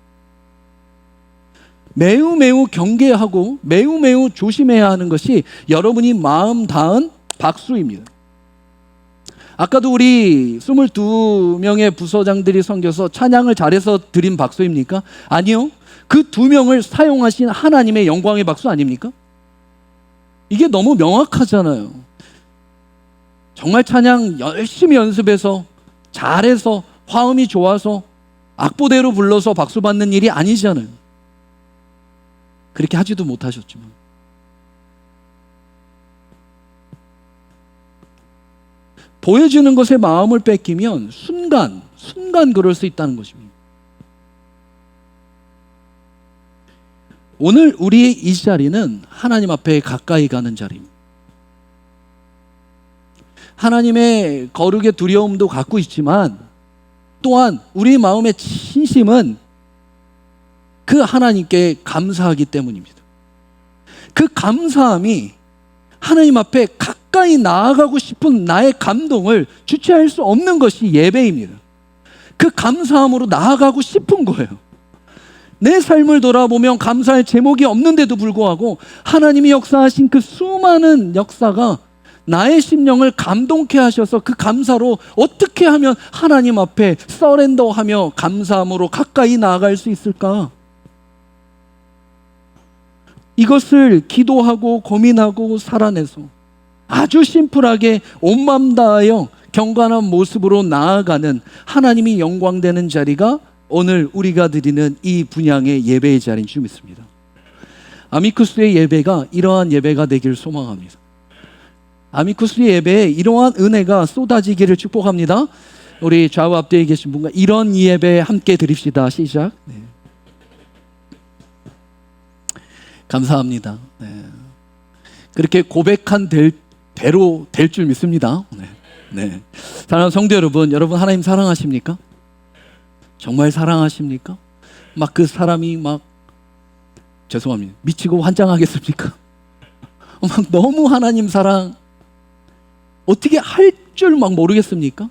매우 매우 경계하고 매우 매우 조심해야 하는 것이 여러분이 마음 닿은 박수입니다. 아까도 우리 22명의 부서장들이 섬겨서 찬양을 잘해서 드린 박수입니까? 아니요. 그 2명을 사용하신 하나님의 영광의 박수 아닙니까? 이게 너무 명확하잖아요. 정말 찬양 열심히 연습해서 잘해서 화음이 좋아서 악보대로 불러서 박수 받는 일이 아니잖아요. 그렇게 하지도 못하셨지만 보여주는 것에 마음을 뺏기면 순간 그럴 수 있다는 것입니다. 오늘 우리의 이 자리는 하나님 앞에 가까이 가는 자리입니다. 하나님의 거룩의 두려움도 갖고 있지만 또한 우리 마음의 진심은 그 하나님께 감사하기 때문입니다. 그 감사함이 하나님 앞에 가까이 나아가고 싶은 나의 감동을 주체할 수 없는 것이 예배입니다. 그 감사함으로 나아가고 싶은 거예요. 내 삶을 돌아보면 감사할 제목이 없는데도 불구하고 하나님이 역사하신 그 수많은 역사가 나의 심령을 감동케 하셔서 그 감사로 어떻게 하면 하나님 앞에 서렌더하며 감사함으로 가까이 나아갈 수 있을까? 이것을 기도하고 고민하고 살아내서 아주 심플하게 온 마음 다하여 경건한 모습으로 나아가는 하나님이 영광되는 자리가 오늘 우리가 드리는 이 분향의 예배의 자리인 줄 믿습니다. 아미쿠스의 예배가 이러한 예배가 되길 소망합니다. 아미쿠스의 예배에 이러한 은혜가 쏟아지기를 축복합니다. 우리 좌우 앞뒤에 계신 분과 이런 예배 함께 드립시다. 시작. 네. 감사합니다. 네. 그렇게 고백한 대로 될 줄 믿습니다. 네. 네. 사랑하는 성도 여러분, 여러분 하나님 사랑하십니까? 정말 사랑하십니까? 막 그 사람이 막 죄송합니다. 미치고 환장하겠습니까? 막 너무 하나님 사랑 어떻게 할 줄 막 모르겠습니까?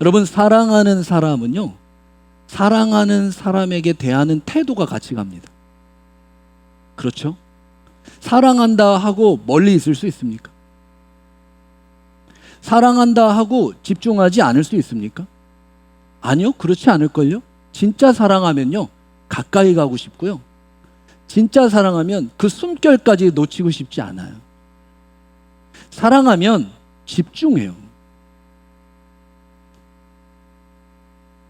여러분 사랑하는 사람은요, 사랑하는 사람에게 대하는 태도가 같이 갑니다. 그렇죠? 사랑한다 하고 멀리 있을 수 있습니까? 사랑한다 하고 집중하지 않을 수 있습니까? 아니요, 그렇지 않을걸요? 진짜 사랑하면요, 가까이 가고 싶고요. 진짜 사랑하면 그 숨결까지 놓치고 싶지 않아요. 사랑하면 집중해요.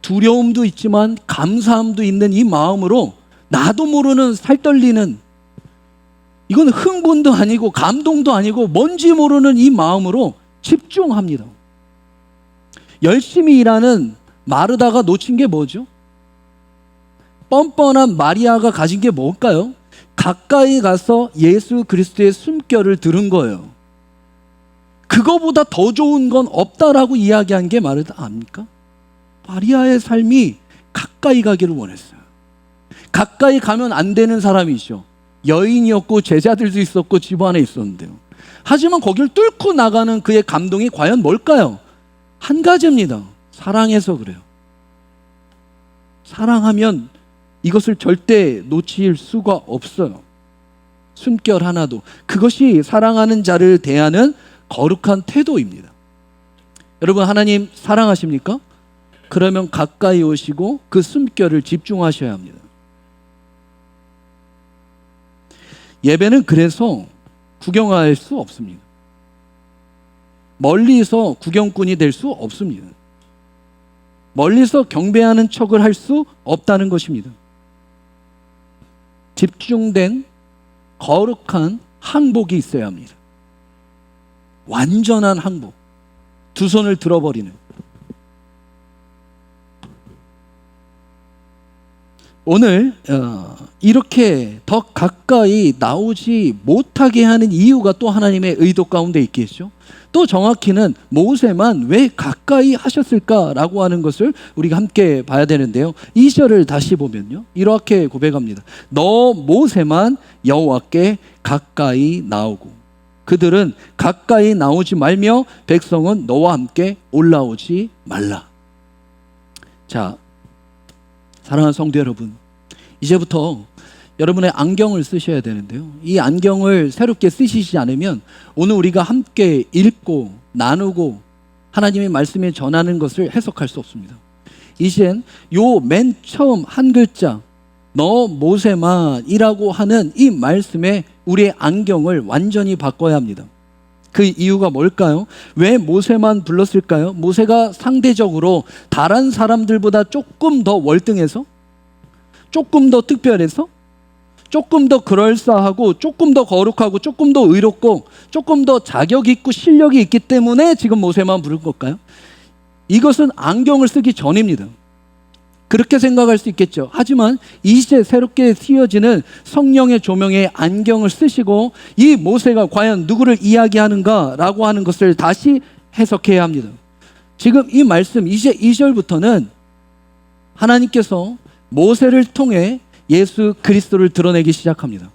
두려움도 있지만 감사함도 있는 이 마음으로 나도 모르는 살떨리는, 이건 흥분도 아니고 감동도 아니고 뭔지 모르는 이 마음으로 집중합니다. 열심히 일하는 마르다가 놓친 게 뭐죠? 뻔뻔한 마리아가 가진 게 뭘까요? 가까이 가서 예수 그리스도의 숨결을 들은 거예요. 그거보다 더 좋은 건 없다라고 이야기한 게 마르다 아닙니까? 마리아의 삶이 가까이 가기를 원했어요. 가까이 가면 안 되는 사람이죠. 여인이었고 제자들도 있었고 집 안에 있었는데요. 하지만 거길 뚫고 나가는 그의 감동이 과연 뭘까요? 한 가지입니다. 사랑해서 그래요. 사랑하면 이것을 절대 놓칠 수가 없어요. 숨결 하나도. 그것이 사랑하는 자를 대하는 거룩한 태도입니다. 여러분 하나님 사랑하십니까? 그러면 가까이 오시고 그 숨결을 집중하셔야 합니다. 예배는 그래서 구경할 수 없습니다. 멀리서 구경꾼이 될 수 없습니다. 멀리서 경배하는 척을 할 수 없다는 것입니다. 집중된 거룩한 항복이 있어야 합니다. 완전한 항복. 두 손을 들어버리는. 오늘 이렇게 더 가까이 나오지 못하게 하는 이유가 또 하나님의 의도 가운데 있겠죠. 또 정확히는 모세만 왜 가까이 하셨을까라고 하는 것을 우리가 함께 봐야 되는데요. 2절을 다시 보면요, 이렇게 고백합니다. 너 모세만 여호와께 가까이 나오고 그들은 가까이 나오지 말며 백성은 너와 함께 올라오지 말라. 자, 사랑하는 성도 여러분, 이제부터 여러분의 안경을 쓰셔야 되는데요. 이 안경을 새롭게 쓰시지 않으면 오늘 우리가 함께 읽고 나누고 하나님의 말씀에 전하는 것을 해석할 수 없습니다. 이젠 요 맨 처음 한 글자 너 모세만이라고 하는 이 말씀에 우리의 안경을 완전히 바꿔야 합니다. 그 이유가 뭘까요? 왜 모세만 불렀을까요? 모세가 상대적으로 다른 사람들보다 조금 더 월등해서, 조금 더 특별해서, 조금 더 그럴싸하고, 조금 더 거룩하고, 조금 더 의롭고, 조금 더 자격 있고 실력이 있기 때문에 지금 모세만 부른 걸까요? 이것은 안경을 쓰기 전입니다. 그렇게 생각할 수 있겠죠. 하지만 이제 새롭게 씌워지는 성령의 조명에 안경을 쓰시고 이 모세가 과연 누구를 이야기하는가라고 하는 것을 다시 해석해야 합니다. 지금 이 말씀 이제 2절부터는 하나님께서 모세를 통해 예수 그리스도를 드러내기 시작합니다.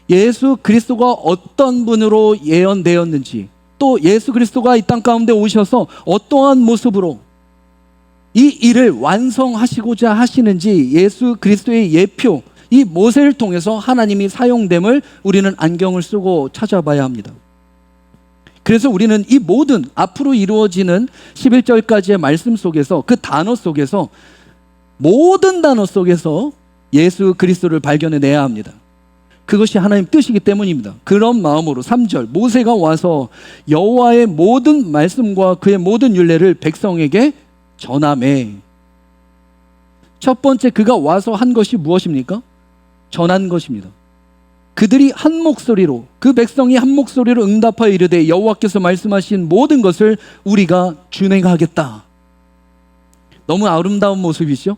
예수 그리스도가 어떤 분으로 예언되었는지, 또 예수 그리스도가 이 땅 가운데 오셔서 어떠한 모습으로 이 일을 완성하시고자 하시는지 예수 그리스도의 예표, 이 모세를 통해서 하나님이 사용됨을 우리는 안경을 쓰고 찾아봐야 합니다. 그래서 우리는 이 모든 앞으로 이루어지는 11절까지의 말씀 속에서, 그 단어 속에서, 모든 단어 속에서 예수 그리스도를 발견해내야 합니다. 그것이 하나님 뜻이기 때문입니다. 그런 마음으로 3절 모세가 와서 여호와의 모든 말씀과 그의 모든 율례를 백성에게 전하매. 첫 번째 그가 와서 한 것이 무엇입니까? 전한 것입니다. 그들이 한 목소리로, 그 백성이 한 목소리로 응답하여 이르되 여호와께서 말씀하신 모든 것을 우리가 준행하겠다. 너무 아름다운 모습이죠?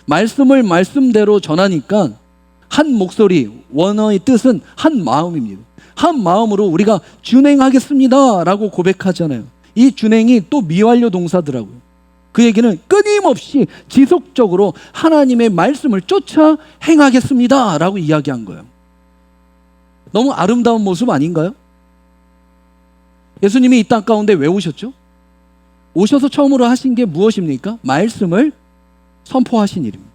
말씀을 말씀대로 전하니까 한 목소리, 원어의 뜻은 한 마음입니다. 한 마음으로 우리가 준행하겠습니다 라고 고백하잖아요. 이 준행이 또 미완료 동사더라고요. 그 얘기는 끊임없이 지속적으로 하나님의 말씀을 쫓아 행하겠습니다 라고 이야기한 거예요. 너무 아름다운 모습 아닌가요? 예수님이 이 땅 가운데 왜 오셨죠? 오셔서 처음으로 하신 게 무엇입니까? 말씀을 선포하신 일입니다.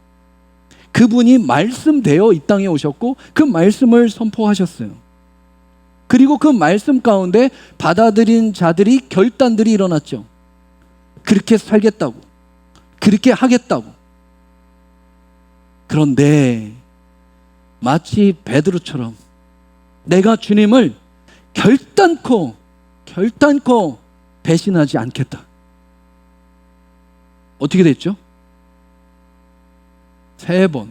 그분이 말씀되어 이 땅에 오셨고 그 말씀을 선포하셨어요. 그리고 그 말씀 가운데 받아들인 자들이, 결단들이 일어났죠. 그렇게 살겠다고, 그렇게 하겠다고. 그런데 마치 베드로처럼 내가 주님을 결단코 배신하지 않겠다. 어떻게 됐죠? 3번.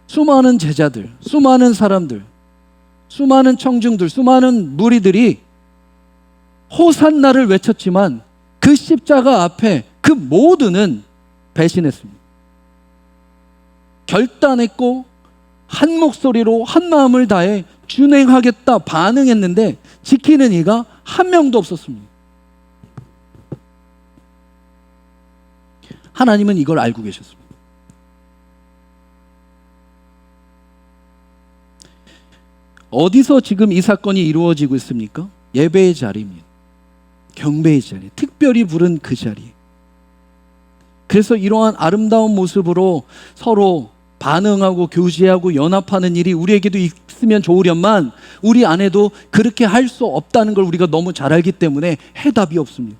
수많은 제자들, 수많은 사람들, 수많은 청중들, 수많은 무리들이 호산나를 외쳤지만 그 십자가 앞에 그 모두는 배신했습니다. 결단했고 한 목소리로 한 마음을 다해 준행하겠다 반응했는데 지키는 이가 한 명도 없었습니다. 하나님은 이걸 알고 계셨습니다. 어디서 지금 이 사건이 이루어지고 있습니까? 예배의 자리입니다. 경배의 자리, 특별히 부른 그 자리. 그래서 이러한 아름다운 모습으로 서로 반응하고 교제하고 연합하는 일이 우리에게도 있으면 좋으련만 우리 안에도 그렇게 할 수 없다는 걸 우리가 너무 잘 알기 때문에 해답이 없습니다.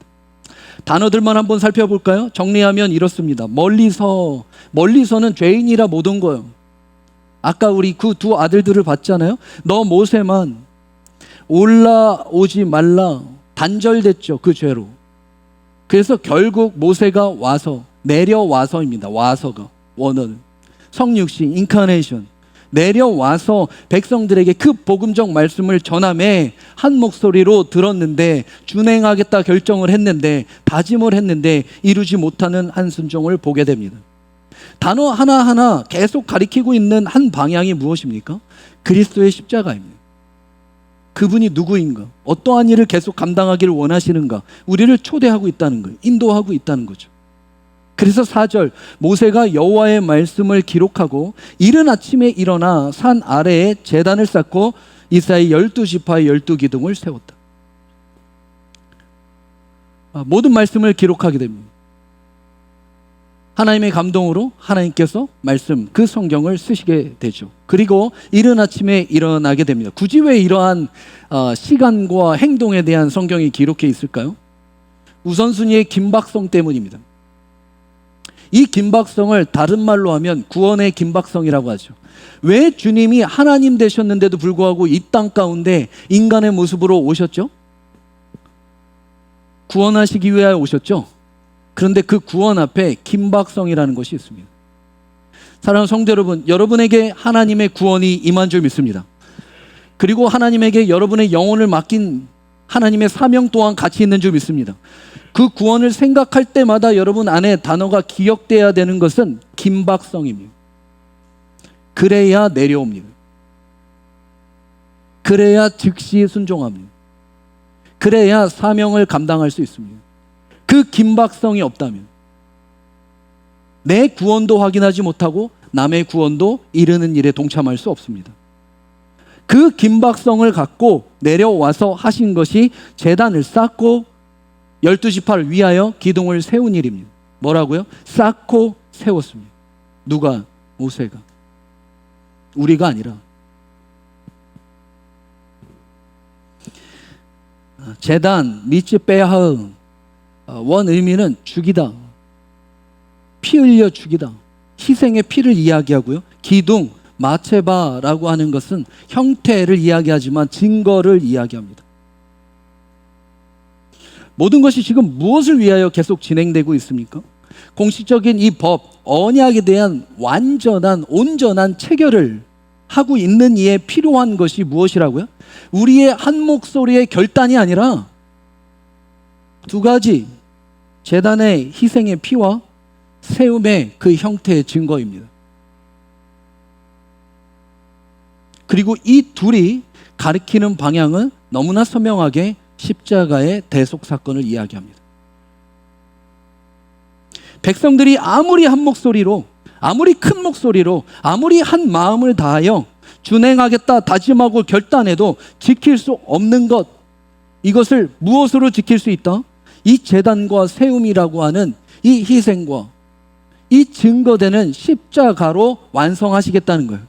단어들만 한번 살펴볼까요? 정리하면 이렇습니다. 멀리서는 죄인이라 못 온 거예요. 아까 우리 그 두 아들들을 봤잖아요. 너 모세만 올라오지 말라. 단절됐죠, 그 죄로. 그래서 결국 모세가 와서, 내려와서입니다. 와서가 원어는 성육신, 인카네이션. 내려와서 백성들에게 그 복음적 말씀을 전함에 한 목소리로 들었는데 준행하겠다 결정을 했는데 다짐을 했는데 이루지 못하는 한 순종을 보게 됩니다. 단어 하나하나 계속 가리키고 있는 한 방향이 무엇입니까? 그리스도의 십자가입니다. 그분이 누구인가? 어떠한 일을 계속 감당하기를 원하시는가? 우리를 초대하고 있다는 거예요. 인도하고 있다는 거죠. 그래서 4절, 모세가 여호와의 말씀을 기록하고 이른 아침에 일어나 산 아래에 제단을 쌓고 이스라엘 12지파의 12기둥을 세웠다. 모든 말씀을 기록하게 됩니다. 하나님의 감동으로 하나님께서 말씀, 그 성경을 쓰시게 되죠. 그리고 이른 아침에 일어나게 됩니다. 굳이 왜 이러한 시간과 행동에 대한 성경이 기록해 있을까요? 우선순위의 긴박성 때문입니다. 이 긴박성을 다른 말로 하면 구원의 긴박성이라고 하죠. 왜 주님이 하나님 되셨는데도 불구하고 이 땅 가운데 인간의 모습으로 오셨죠? 구원하시기 위하여 오셨죠? 그런데 그 구원 앞에 긴박성이라는 것이 있습니다. 사랑하는 성도 여러분, 여러분에게 하나님의 구원이 임한 줄 믿습니다. 그리고 하나님에게 여러분의 영혼을 맡긴 하나님의 사명 또한 같이 있는 줄 믿습니다. 그 구원을 생각할 때마다 여러분 안에 단어가 기억돼야 되는 것은 긴박성입니다. 그래야 내려옵니다. 그래야 즉시 순종합니다. 그래야 사명을 감당할 수 있습니다. 그 긴박성이 없다면 내 구원도 확인하지 못하고 남의 구원도 이르는 일에 동참할 수 없습니다. 그 긴박성을 갖고 내려와서 하신 것이 제단을 쌓고 12지파를 위하여 기둥을 세운 일입니다. 뭐라고요? 쌓고 세웠습니다. 누가? 모세가. 우리가 아니라. 제단, 미츠베하흐 원 의미는 죽이다. 피 흘려 죽이다. 희생의 피를 이야기하고요. 기둥, 마체바라고 하는 것은 형태를 이야기하지만 증거를 이야기합니다. 모든 것이 지금 무엇을 위하여 계속 진행되고 있습니까? 공식적인 이 법, 언약에 대한 완전한, 온전한 체결을 하고 있는 이에 필요한 것이 무엇이라고요? 우리의 한 목소리의 결단이 아니라 두 가지, 제단의 희생의 피와 세움의 그 형태의 증거입니다. 그리고 이 둘이 가리키는 방향은 너무나 선명하게 십자가의 대속 사건을 이야기합니다. 백성들이 아무리 한 목소리로, 아무리 큰 목소리로, 아무리 한 마음을 다하여 준행하겠다 다짐하고 결단해도 지킬 수 없는 것, 이것을 무엇으로 지킬 수 있다? 이 제단과 세움이라고 하는 이 희생과 이 증거되는 십자가로 완성하시겠다는 거예요.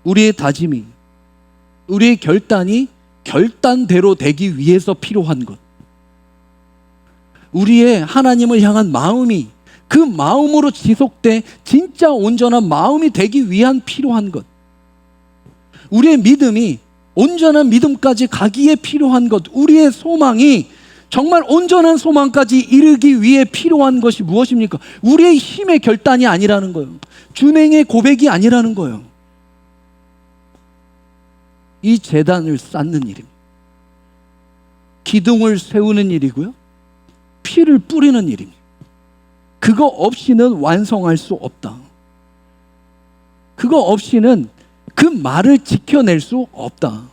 우리의 다짐이, 우리의 결단이 결단대로 되기 위해서 필요한 것, 우리의 하나님을 향한 마음이 그 마음으로 지속돼 진짜 온전한 마음이 되기 위한 필요한 것, 우리의 믿음이 온전한 믿음까지 가기에 필요한 것, 우리의 소망이 정말 온전한 소망까지 이르기 위해 필요한 것이 무엇입니까? 우리의 힘의 결단이 아니라는 거예요. 준행의 고백이 아니라는 거예요. 이 제단을 쌓는 일입니다. 기둥을 세우는 일이고요. 피를 뿌리는 일입니다. 그거 없이는 완성할 수 없다. 그거 없이는 그 말을 지켜낼 수 없다.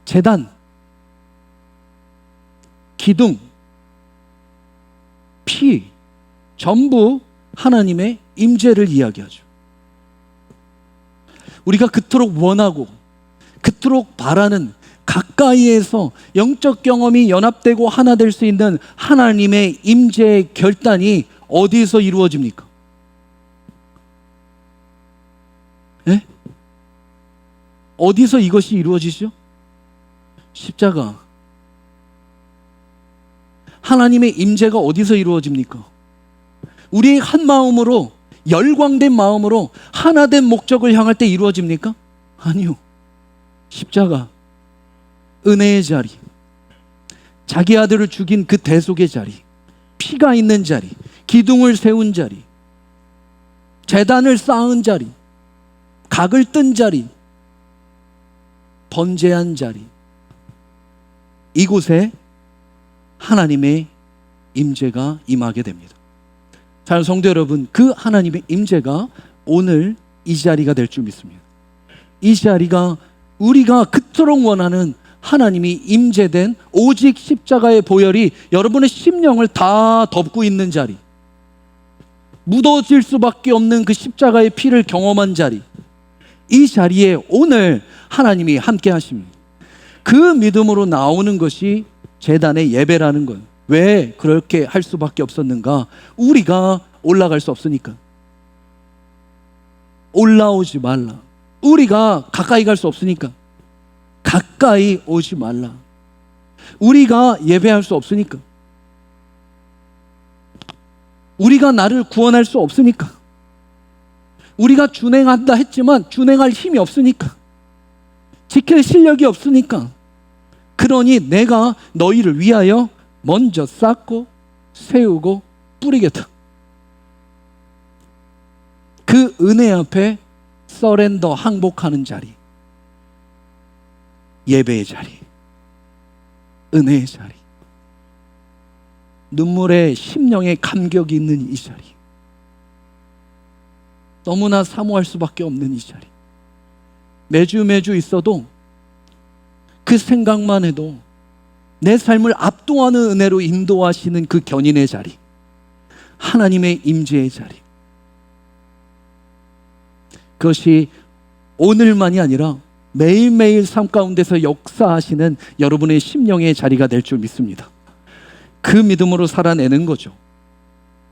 제단, 기둥, 피, 전부 하나님의 임재를 이야기하죠. 우리가 그토록 원하고 그토록 바라는 가까이에서 영적 경험이 연합되고 하나 될 수 있는 하나님의 임재의 결단이 어디서 이루어집니까? 예? 어디서 이것이 이루어지죠? 십자가. 하나님의 임재가 어디서 이루어집니까? 우리의 한 마음으로, 열광된 마음으로 하나된 목적을 향할 때 이루어집니까? 아니요. 십자가, 은혜의 자리, 자기 아들을 죽인 그 대속의 자리, 피가 있는 자리, 기둥을 세운 자리, 제단을 쌓은 자리, 각을 뜬 자리, 번제한 자리, 이곳에 하나님의 임재가 임하게 됩니다. 잘 성도 여러분, 그 하나님의 임재가 오늘 이 자리가 될 줄 믿습니다. 이 자리가 우리가 그토록 원하는 하나님이 임재된 오직 십자가의 보혈이 여러분의 심령을 다 덮고 있는 자리, 묻어질 수밖에 없는 그 십자가의 피를 경험한 자리, 이 자리에 오늘 하나님이 함께 하십니다. 그 믿음으로 나오는 것이 제단의 예배라는 거예요. 왜 그렇게 할 수밖에 없었는가? 우리가 올라갈 수 없으니까. 올라오지 말라. 우리가 가까이 갈 수 없으니까 가까이 오지 말라. 우리가 예배할 수 없으니까, 우리가 나를 구원할 수 없으니까, 우리가 준행한다 했지만 준행할 힘이 없으니까, 지킬 실력이 없으니까, 그러니 내가 너희를 위하여 먼저 쌓고 세우고 뿌리겠다. 그 은혜 앞에 서렌더, 항복하는 자리, 예배의 자리, 은혜의 자리, 눈물에 심령에 감격이 있는 이 자리, 너무나 사모할 수밖에 없는 이 자리, 매주 있어도 그 생각만 해도 내 삶을 압도하는 은혜로 인도하시는 그 견인의 자리, 하나님의 임재의 자리, 그것이 오늘만이 아니라 매일매일 삶 가운데서 역사하시는 여러분의 심령의 자리가 될 줄 믿습니다. 그 믿음으로 살아내는 거죠.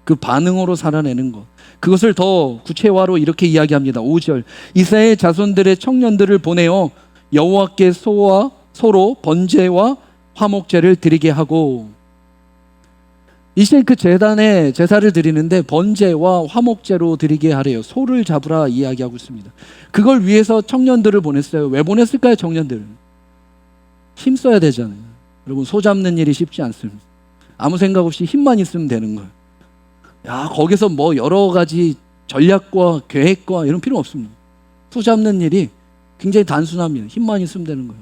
그 반응으로 살아내는 것, 그것을 더 구체화로 이렇게 이야기합니다. 5절, 이스라엘 자손들의 청년들을 보내어 여호와께 소로 번제와 화목제를 드리게 하고, 이제 그 제단에 제사를 드리는데 번제와 화목제로 드리게 하래요. 소를 잡으라 이야기하고 있습니다. 그걸 위해서 청년들을 보냈어요. 왜 보냈을까요? 청년들을 힘써야 되잖아요. 여러분, 소 잡는 일이 쉽지 않습니다. 아무 생각 없이 힘만 있으면 되는 거예요. 야, 거기서 뭐 여러 가지 전략과 계획과 이런 필요 없습니다. 소 잡는 일이 굉장히 단순합니다. 힘만 있으면 되는 거예요.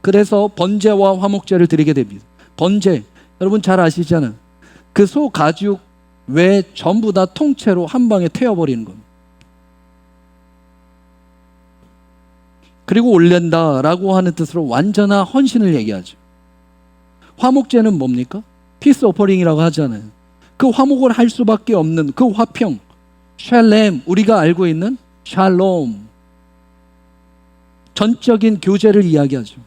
그래서 번제와 화목제를 드리게 됩니다. 번제, 여러분 잘 아시잖아요. 그 소 가죽 외 전부 다 통째로 한 방에 태워버리는 겁니다. 그리고 올린다라고 하는 뜻으로 완전한 헌신을 얘기하죠. 화목제는 뭡니까? 피스 오퍼링이라고 하잖아요. 그 화목을 할 수밖에 없는 그 화평, 샬렘, 우리가 알고 있는 샬롬, 전적인 교제를 이야기하죠.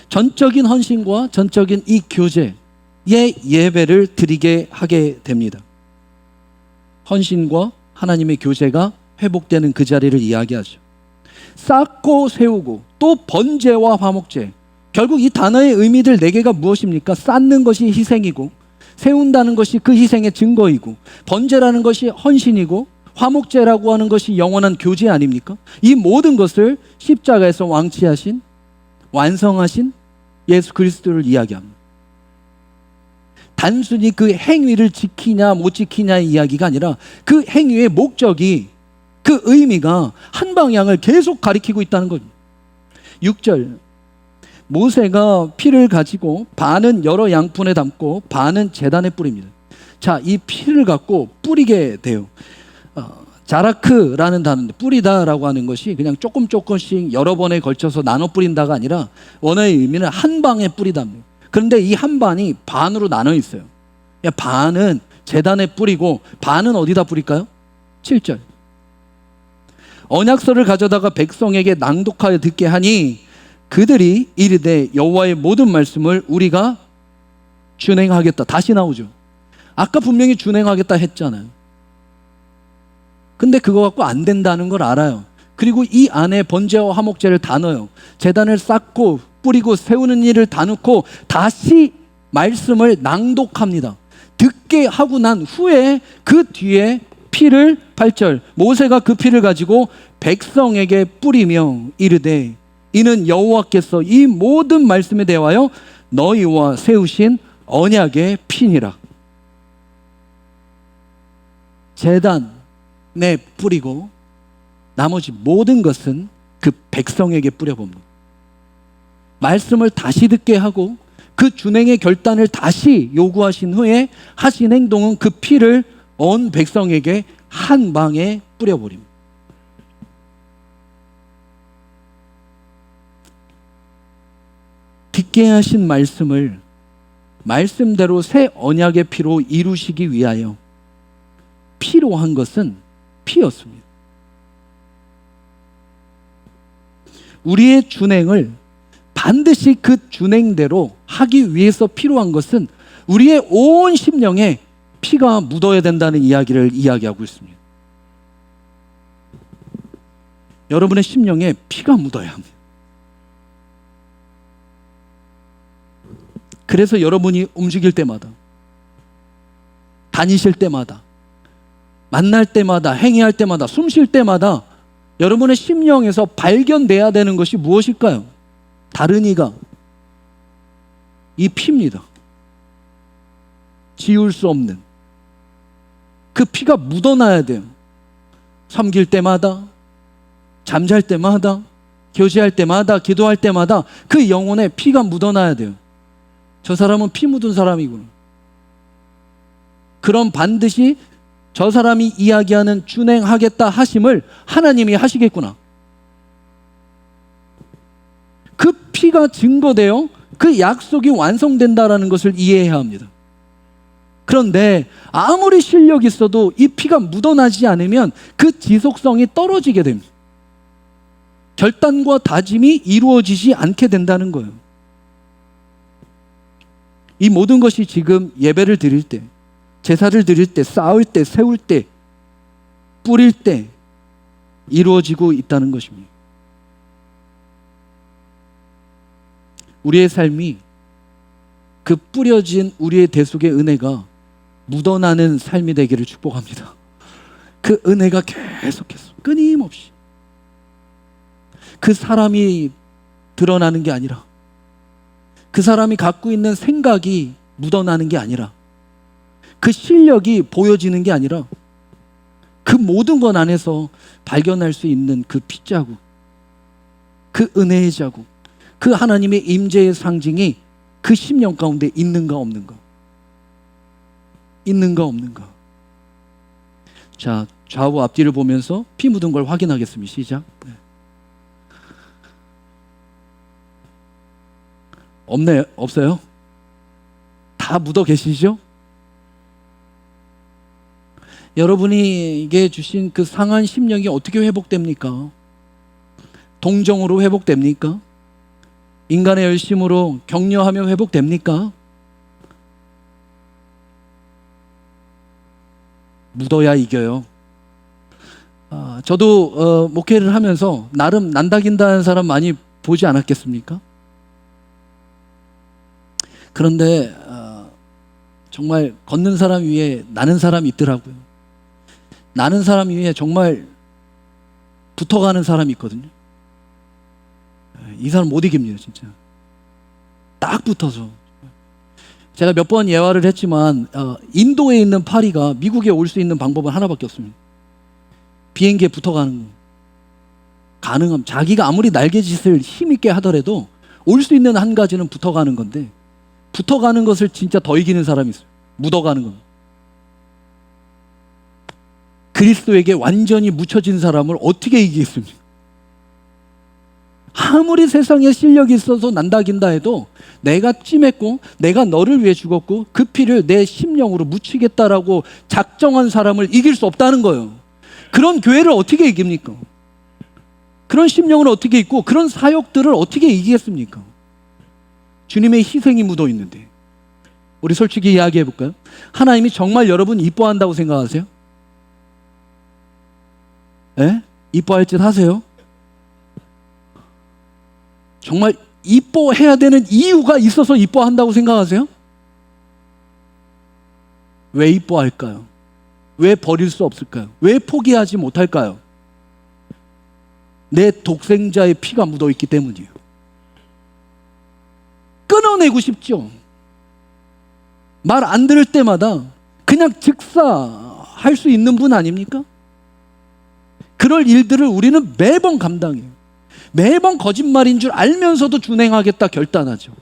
전적인 헌신과 전적인 이 교제의 예배를 드리게 하게 됩니다. 헌신과 하나님의 교제가 회복되는 그 자리를 이야기하죠. 쌓고 세우고 또 번제와 화목제, 결국 이 단어의 의미들 4개가 무엇입니까? 쌓는 것이 희생이고, 세운다는 것이 그 희생의 증거이고, 번제라는 것이 헌신이고, 화목제라고 하는 것이 영원한 교제 아닙니까? 이 모든 것을 십자가에서 왕치하신, 완성하신 예수 그리스도를 이야기합니다. 단순히 그 행위를 지키냐 못 지키냐의 이야기가 아니라 그 행위의 목적이, 그 의미가 한 방향을 계속 가리키고 있다는 거죠. 6절, 모세가 피를 가지고 반은 여러 양푼에 담고 반은 제단에 뿌립니다. 자, 이 피를 갖고 뿌리게 돼요. 자라크라는 단어인데, 뿌리다라고 하는 것이 그냥 조금씩 여러 번에 걸쳐서 나눠 뿌린다가 아니라 원어의 의미는 한 방에 뿌리답니다. 그런데 이 한 반이 반으로 나눠 있어요. 반은 제단에 뿌리고 반은 어디다 뿌릴까요? 7절, 언약서를 가져다가 백성에게 낭독하여 듣게 하니 그들이 이르되 여호와의 모든 말씀을 우리가 준행하겠다. 다시 나오죠. 아까 분명히 준행하겠다 했잖아요. 근데 그거 갖고 안 된다는 걸 알아요. 그리고 이 안에 번제와 화목제를 다 넣어요. 제단을 쌓고 뿌리고 세우는 일을 다 넣고 다시 말씀을 낭독합니다. 듣게 하고 난 후에 그 뒤에 피를, 8절, 모세가 그 피를 가지고 백성에게 뿌리며 이르되 이는 여호와께서 이 모든 말씀에 대하여 너희와 세우신 언약의 피니라. 제단에 뿌리고 나머지 모든 것은 그 백성에게 뿌려봅니다. 말씀을 다시 듣게 하고 그 준행의 결단을 다시 요구하신 후에 하신 행동은 그 피를 온 백성에게 한 방에 뿌려버립니다. 듣게 하신 말씀을 말씀대로 새 언약의 피로 이루시기 위하여 필요한 것은 피였습니다. 우리의 준행을 반드시 그 준행대로 하기 위해서 필요한 것은 우리의 온 심령에 피가 묻어야 된다는 이야기를 이야기하고 있습니다. 여러분의 심령에 피가 묻어야 합니다. 그래서 여러분이 움직일 때마다, 다니실 때마다, 만날 때마다, 행위할 때마다, 숨 쉴 때마다 여러분의 심령에서 발견돼야 되는 것이 무엇일까요? 다른 이가 이 피입니다. 지울 수 없는 그 피가 묻어나야 돼요. 섬길 때마다, 잠잘 때마다, 교제할 때마다, 기도할 때마다 그 영혼에 피가 묻어나야 돼요. 저 사람은 피 묻은 사람이구나. 그럼 반드시 저 사람이 이야기하는 준행하겠다 하심을 하나님이 하시겠구나. 그 피가 증거되어 그 약속이 완성된다라는 것을 이해해야 합니다. 그런데 아무리 실력이 있어도 이 피가 묻어나지 않으면 그 지속성이 떨어지게 됩니다. 결단과 다짐이 이루어지지 않게 된다는 거예요. 이 모든 것이 지금 예배를 드릴 때, 제사를 드릴 때, 쌓을 때, 세울 때, 뿌릴 때 이루어지고 있다는 것입니다. 우리의 삶이 그 뿌려진 우리의 대속의 은혜가 묻어나는 삶이 되기를 축복합니다. 그 은혜가 계속해서 끊임없이 그 사람이 드러나는 게 아니라, 그 사람이 갖고 있는 생각이 묻어나는 게 아니라, 그 실력이 보여지는 게 아니라 그 모든 것 안에서 발견할 수 있는 그 핏자국, 그 은혜의 자국, 그 하나님의 임재의 상징이 그 심령 가운데 있는가 없는가, 있는가 없는가. 자, 좌우 앞뒤를 보면서 피 묻은 걸 확인하겠습니다. 시작. 네. 없네요? 없어요? 다 묻어 계시죠? 여러분에게 주신 그 상한 심령이 어떻게 회복됩니까? 동정으로 회복됩니까? 인간의 열심으로 격려하며 회복됩니까? 묻어야 이겨요. 저도 목회를 하면서 나름 난다긴다는 사람 많이 보지 않았겠습니까? 그런데 정말 걷는 사람 위에 나는 사람이 있더라고요. 나는 사람 위에 정말 붙어가는 사람이 있거든요. 이 사람 못 이깁니다, 진짜. 딱 붙어서. 제가 몇 번 예화를 했지만 인도에 있는 파리가 미국에 올 수 있는 방법은 하나밖에 없습니다. 비행기에 붙어가는 거. 가능함. 자기가 아무리 날개짓을 힘있게 하더라도 올 수 있는 한 가지는 붙어가는 건데, 붙어가는 것을 진짜 더 이기는 사람이 있어요. 묻어가는 거. 그리스도에게 완전히 묻혀진 사람을 어떻게 이기겠습니까? 아무리 세상에 실력이 있어서 난다긴다 해도 내가 찜했고 내가 너를 위해 죽었고 그 피를 내 심령으로 묻히겠다라고 작정한 사람을 이길 수 없다는 거예요. 그런 교회를 어떻게 이깁니까? 그런 심령을 어떻게 있고 그런 사역들을 어떻게 이기겠습니까? 주님의 희생이 묻어 있는데. 우리 솔직히 이야기해 볼까요? 하나님이 정말 여러분 이뻐한다고 생각하세요? 예? 이뻐할 짓 하세요? 정말 이뻐해야 되는 이유가 있어서 이뻐한다고 생각하세요? 왜 이뻐할까요? 왜 버릴 수 없을까요? 왜 포기하지 못할까요? 내 독생자의 피가 묻어 있기 때문이에요. 끊어내고 싶죠. 말 안 들을 때마다 그냥 즉사 할 수 있는 분 아닙니까? 그럴 일들을 우리는 매번 감당해요. 매번 거짓말인 줄 알면서도 준행하겠다 결단하죠.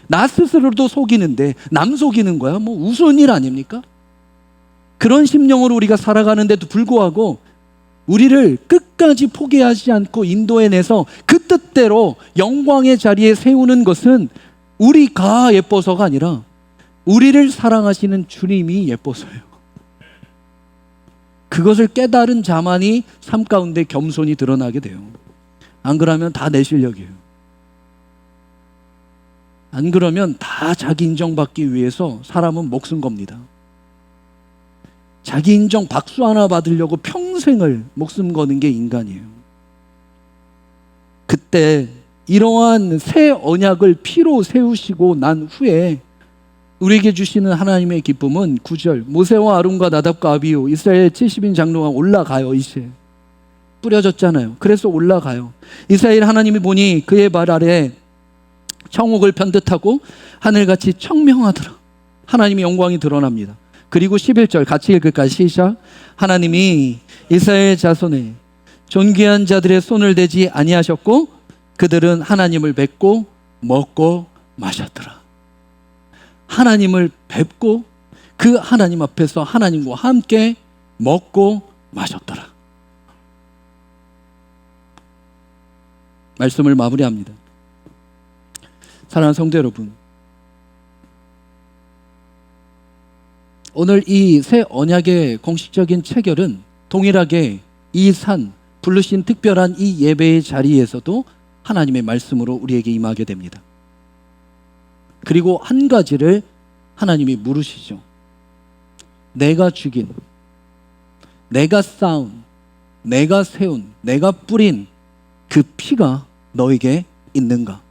나 스스로도 속이는데 남 속이는 거야? 뭐 우스운 일 아닙니까? 그런 심령으로 우리가 살아가는데도 불구하고 우리를 끝까지 포기하지 않고 인도해내서 그 뜻대로 영광의 자리에 세우는 것은 우리가 예뻐서가 아니라 우리를 사랑하시는 주님이 예뻐서요. 그것을 깨달은 자만이 삶 가운데 겸손이 드러나게 돼요. 안 그러면 다 내 실력이에요. 안 그러면 다 자기 인정받기 위해서 사람은 목숨 겁니다. 자기 인정 박수 하나 받으려고 평생을 목숨 거는 게 인간이에요. 그때 이러한 새 언약을 피로 세우시고 난 후에 우리에게 주시는 하나님의 기쁨은 9절 모세와 아론과 나답과 아비후 이스라엘 70인 장로가 올라가요. 이제 뿌려졌잖아요. 그래서 올라가요. 이스라엘 하나님이 보니 그의 발 아래 청옥을 편듯하고 하늘같이 청명하더라. 하나님의 영광이 드러납니다. 그리고 11절 같이 읽을까요? 시작. 하나님이 이스라엘 자손에 존귀한 자들의 손을 대지 아니하셨고 그들은 하나님을 뵙고 먹고 마셨더라. 하나님을 뵙고 그 하나님 앞에서 하나님과 함께 먹고 마셨더라. 말씀을 마무리합니다. 사랑하는 성도 여러분, 오늘 이 새 언약의 공식적인 체결은 동일하게 이 산 부르신 특별한 이 예배의 자리에서도 하나님의 말씀으로 우리에게 임하게 됩니다. 그리고 한 가지를 하나님이 물으시죠. 내가 죽인, 내가 쌓은, 내가 세운, 내가 뿌린 그 피가 너에게 있는가?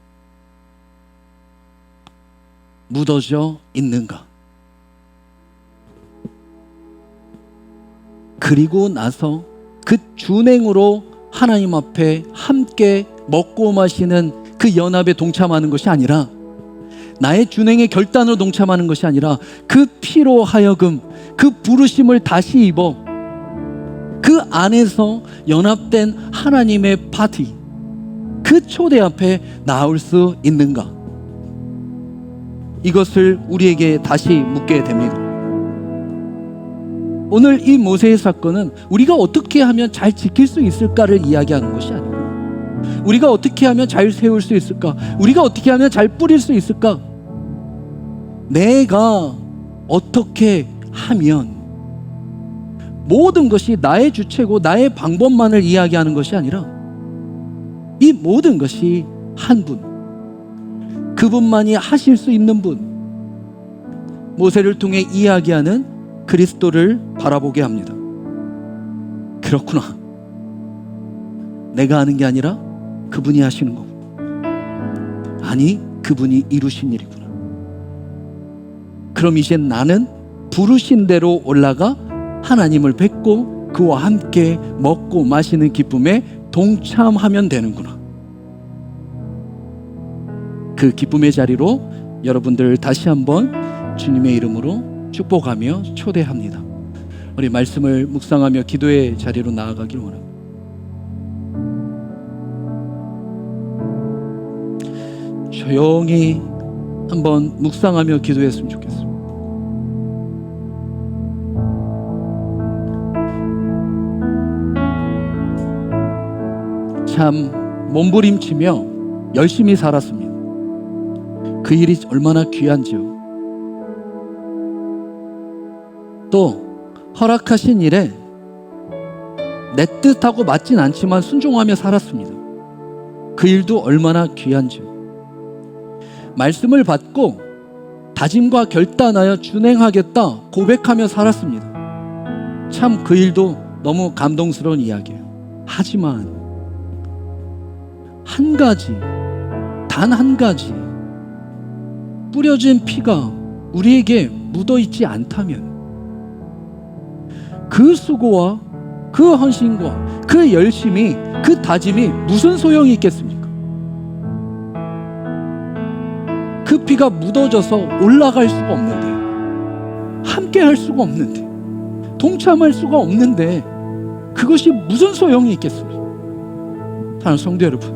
묻어져 있는가? 그리고 나서 그 준행으로 하나님 앞에 함께 먹고 마시는 그 연합에 동참하는 것이 아니라 나의 준행의 결단으로 동참하는 것이 아니라 그 피로 하여금 그 부르심을 다시 입어 그 안에서 연합된 하나님의 파티, 그 초대 앞에 나올 수 있는가? 이것을 우리에게 다시 묻게 됩니다. 오늘 이 모세의 사건은 우리가 어떻게 하면 잘 지킬 수 있을까를 이야기하는 것이 아니고 우리가 어떻게 하면 잘 세울 수 있을까? 우리가 어떻게 하면 잘 뿌릴 수 있을까? 내가 어떻게 하면 모든 것이 나의 주체고 나의 방법만을 이야기하는 것이 아니라 이 모든 것이 한 분, 그분만이 하실 수 있는 분, 모세를 통해 이야기하는 그리스도를 바라보게 합니다. 그렇구나. 내가 하는 게 아니라 그분이 하시는 거고, 아니 그분이 이루신 일이구나. 그럼 이제 나는 부르신 대로 올라가 하나님을 뵙고 그와 함께 먹고 마시는 기쁨에 동참하면 되는구나. 그 기쁨의 자리로 여러분들 다시 한번 주님의 이름으로 축복하며 초대합니다. 우리 말씀을 묵상하며 기도의 자리로 나아가길 원합니다. 조용히 한번 묵상하며 기도했으면 좋겠습니다. 참 몸부림치며 열심히 살았습니다. 그 일이 얼마나 귀한지요. 또 허락하신 일에 내 뜻하고 맞진 않지만 순종하며 살았습니다. 그 일도 얼마나 귀한지요. 말씀을 받고 다짐과 결단하여 준행하겠다 고백하며 살았습니다. 참 그 일도 너무 감동스러운 이야기예요. 하지만 한 가지, 단 한 가지 뿌려진 피가 우리에게 묻어있지 않다면 그 수고와 그 헌신과 그 열심이, 그 다짐이 무슨 소용이 있겠습니까? 그 피가 묻어져서 올라갈 수가 없는데, 함께 할 수가 없는데, 동참할 수가 없는데 그것이 무슨 소용이 있겠습니까? 사랑하는 성도 여러분,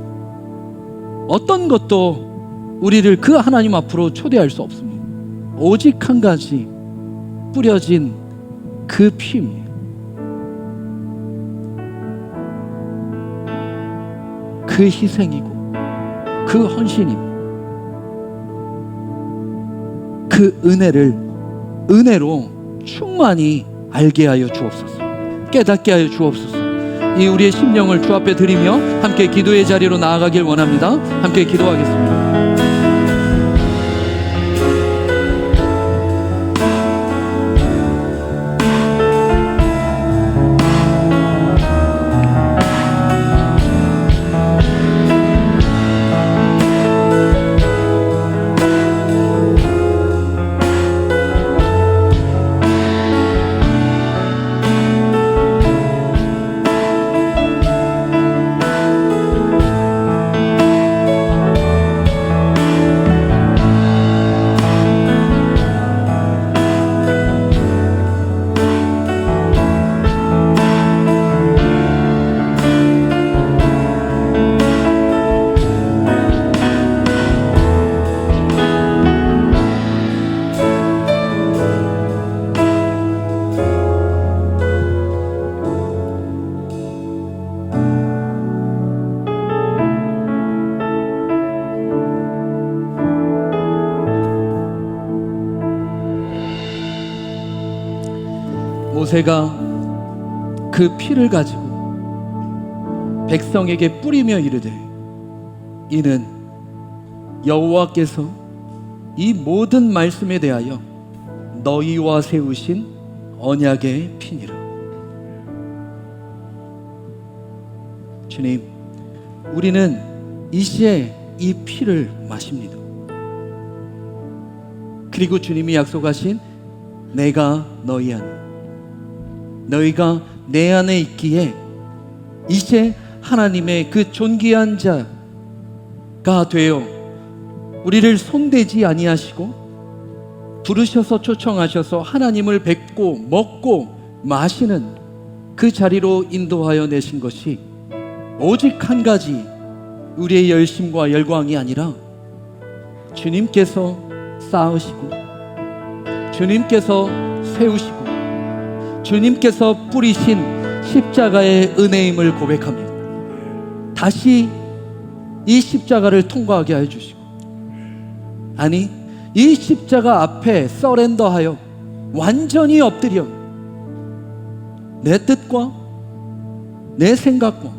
어떤 것도 우리를 그 하나님 앞으로 초대할 수 없습니다. 오직 한 가지, 뿌려진 그 피입니다. 그 희생이고 그 헌신입니다. 그 은혜로 충만히 알게 하여 주옵소서. 깨닫게 하여 주옵소서. 이 우리의 심령을 주 앞에 드리며 함께 기도의 자리로 나아가길 원합니다. 함께 기도하겠습니다. 모세가 그 피를 가지고 백성에게 뿌리며 이르되 이는 여호와께서 이 모든 말씀에 대하여 너희와 세우신 언약의 피니라. 주님, 우리는 이 시에 이 피를 마십니다. 그리고 주님이 약속하신 내가 너희 안에, 너희가 내 안에 있기에 이제 하나님의 그 존귀한 자가 되어 우리를 손대지 아니하시고 부르셔서 초청하셔서 하나님을 뵙고 먹고 마시는 그 자리로 인도하여 내신 것이 오직 한 가지 우리의 열심과 열광이 아니라 주님께서 쌓으시고 주님께서 세우시고 주님께서 뿌리신 십자가의 은혜임을 고백합니다. 다시 이 십자가를 통과하게 해주시고, 아니 이 십자가 앞에 서렌더하여 완전히 엎드려 내 뜻과 내 생각과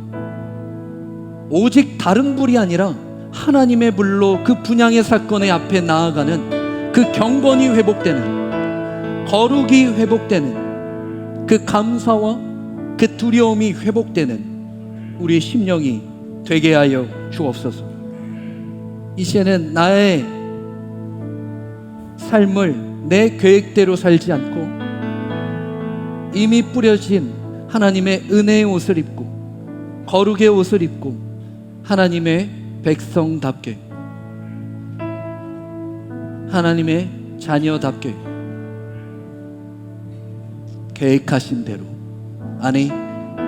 오직 다른 불이 아니라 하나님의 불로 그 분향의 사건의 앞에 나아가는 그 경건이 회복되는, 거룩이 회복되는, 그 감사와 그 두려움이 회복되는 우리의 심령이 되게 하여 주옵소서. 이제는 나의 삶을 내 계획대로 살지 않고 이미 뿌려진 하나님의 은혜의 옷을 입고 거룩의 옷을 입고 하나님의 백성답게, 하나님의 자녀답게 계획하신 대로, 아니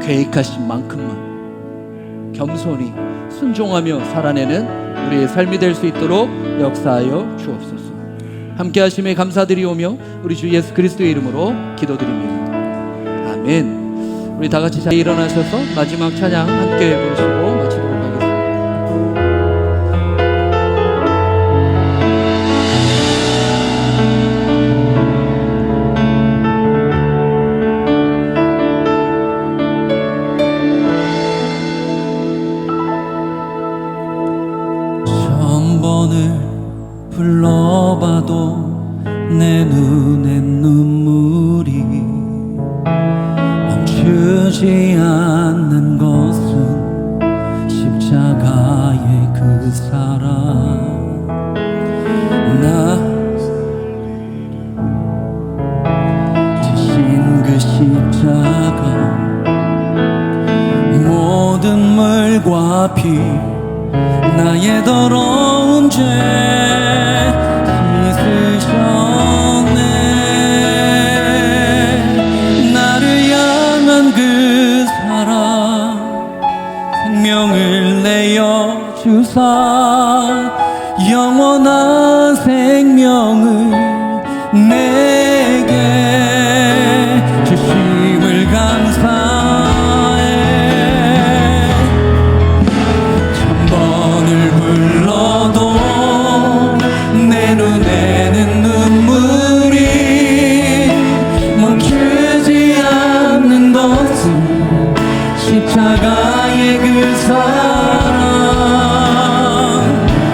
계획하신 만큼만 겸손히 순종하며 살아내는 우리의 삶이 될 수 있도록 역사하여 주옵소서. 함께 하심에 감사드리오며 우리 주 예수 그리스도의 이름으로 기도드립니다. 아멘. 우리 다 같이 자리에 일어나셔서 마지막 찬양 함께 부르시고 마치도록 하겠습니다. 불러봐도 내 눈엔 눈물이 멈추지 않는 것은 십자가의 그 사랑. 나 지신 그 십자가 모든 물과 피 나의 더러운 죄 씻으셨네. 나를 주사 영원한 생명을 내게 주심을 감사해. 천번을 불러도 내 눈에는 눈물이 멈추지 않는 것은 십자가의 그 사랑.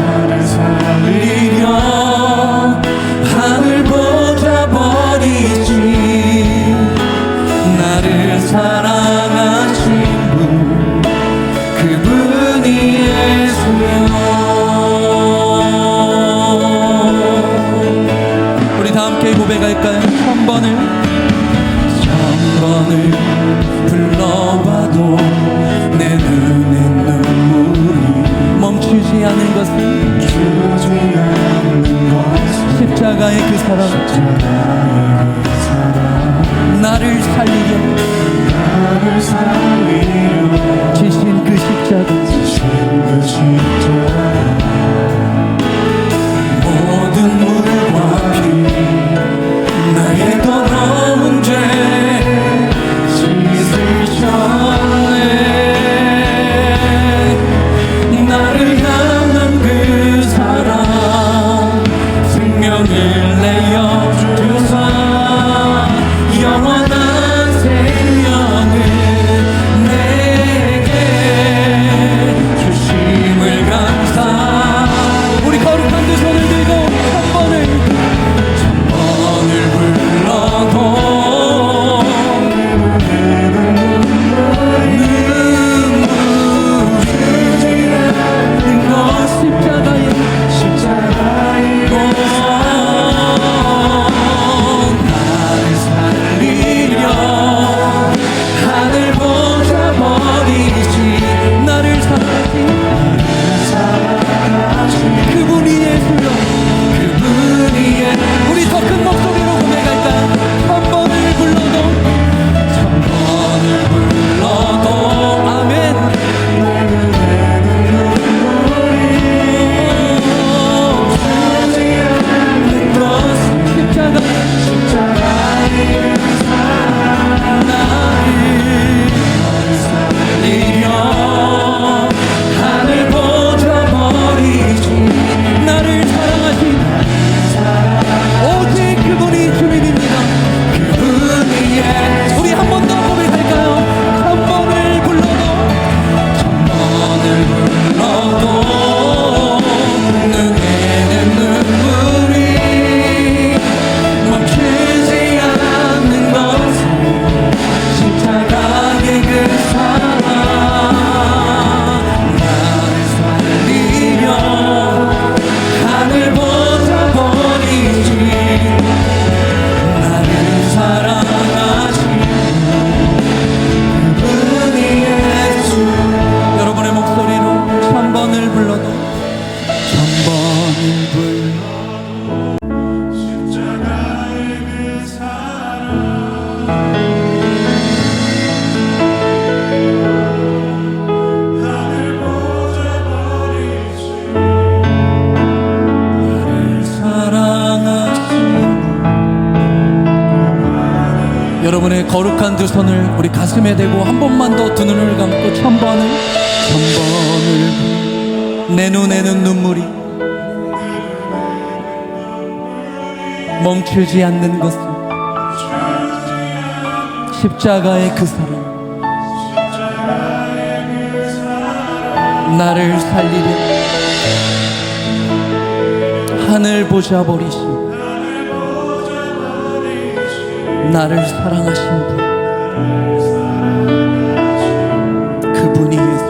나를 살리려 하늘 보자 버리지. 나를 사랑하신 분 그분이 예수여. 우리 다 함께 고백할까요? 천번을 불러봐도 내 눈엔 눈물이 멈추지 않은 것은 십자가의 그 사랑. 나를 살리려 지신 그 십자가. 모든 물과 피 나의 더러운 죄 씻으셨네. 나를 향한 그 사랑 생명을 내어 주사 영원한 생명을 내게 주심을 감사. 우리 거룩한 두 손을 들고 천번을 불러도 여러분의 거룩한 두 손을 우리 가슴에 대고 한 번만 더 두 눈을 감고 천번을 내 눈에는 눈물이 멈추지 않는 것은 십자가의 그 사랑. 나를 살리려 하늘 보자 버리신 나를 사랑하신 분 그분이 예수.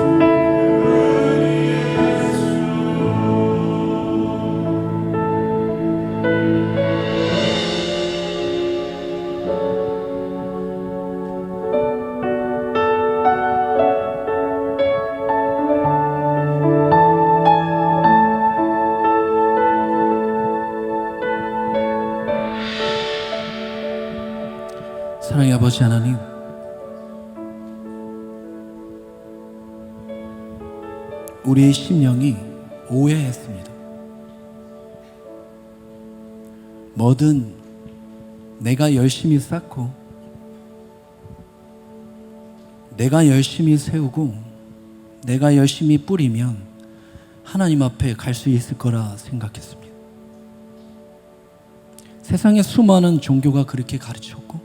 사랑의 아버지 하나님, 우리의 심령이 오해했습니다. 뭐든 내가 열심히 쌓고 내가 열심히 세우고 내가 열심히 뿌리면 하나님 앞에 갈 수 있을 거라 생각했습니다. 세상에 수많은 종교가 그렇게 가르쳤고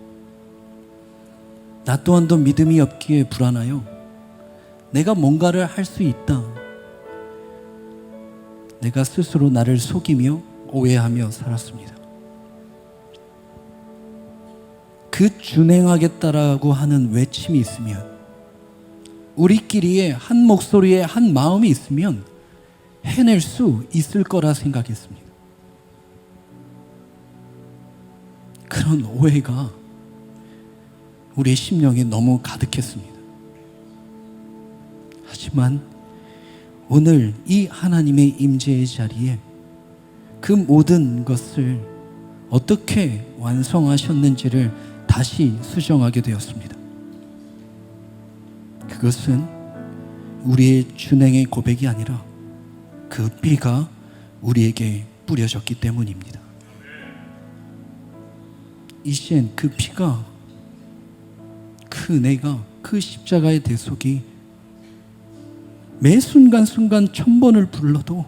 나 또한도 믿음이 없기에 불안하여 내가 뭔가를 할 수 있다. 내가 스스로 나를 속이며 오해하며 살았습니다. 그 준행하겠다라고 하는 외침이 있으면 우리끼리의 한 목소리에 한 마음이 있으면 해낼 수 있을 거라 생각했습니다. 그런 오해가 우리의 심령에 너무 가득했습니다. 하지만 오늘 이 하나님의 임재의 자리에 그 모든 것을 어떻게 완성하셨는지를 다시 수정하게 되었습니다. 그것은 우리의 준행의 고백이 아니라 그 피가 우리에게 뿌려졌기 때문입니다. 이젠 그 피가, 그 은혜가, 그 십자가의 대속이 매 순간순간 1000번을 불러도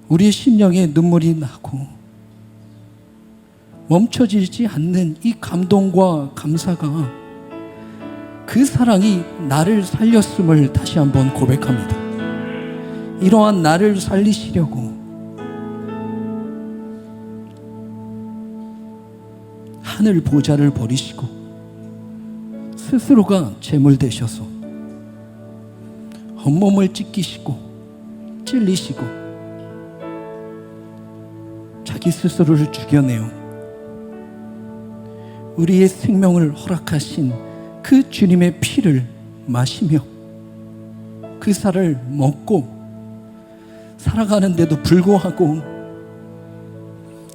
우리의 심령에 눈물이 나고 멈춰지지 않는 이 감동과 감사가, 그 사랑이 나를 살렸음을 다시 한번 고백합니다. 이러한 나를 살리시려고 하늘 보좌를 버리시고 스스로가 제물 되셔서 온몸을 찢기시고 찔리시고 자기 스스로를 죽여내어 우리의 생명을 허락하신 그 주님의 피를 마시며 그 살을 먹고 살아가는데도 불구하고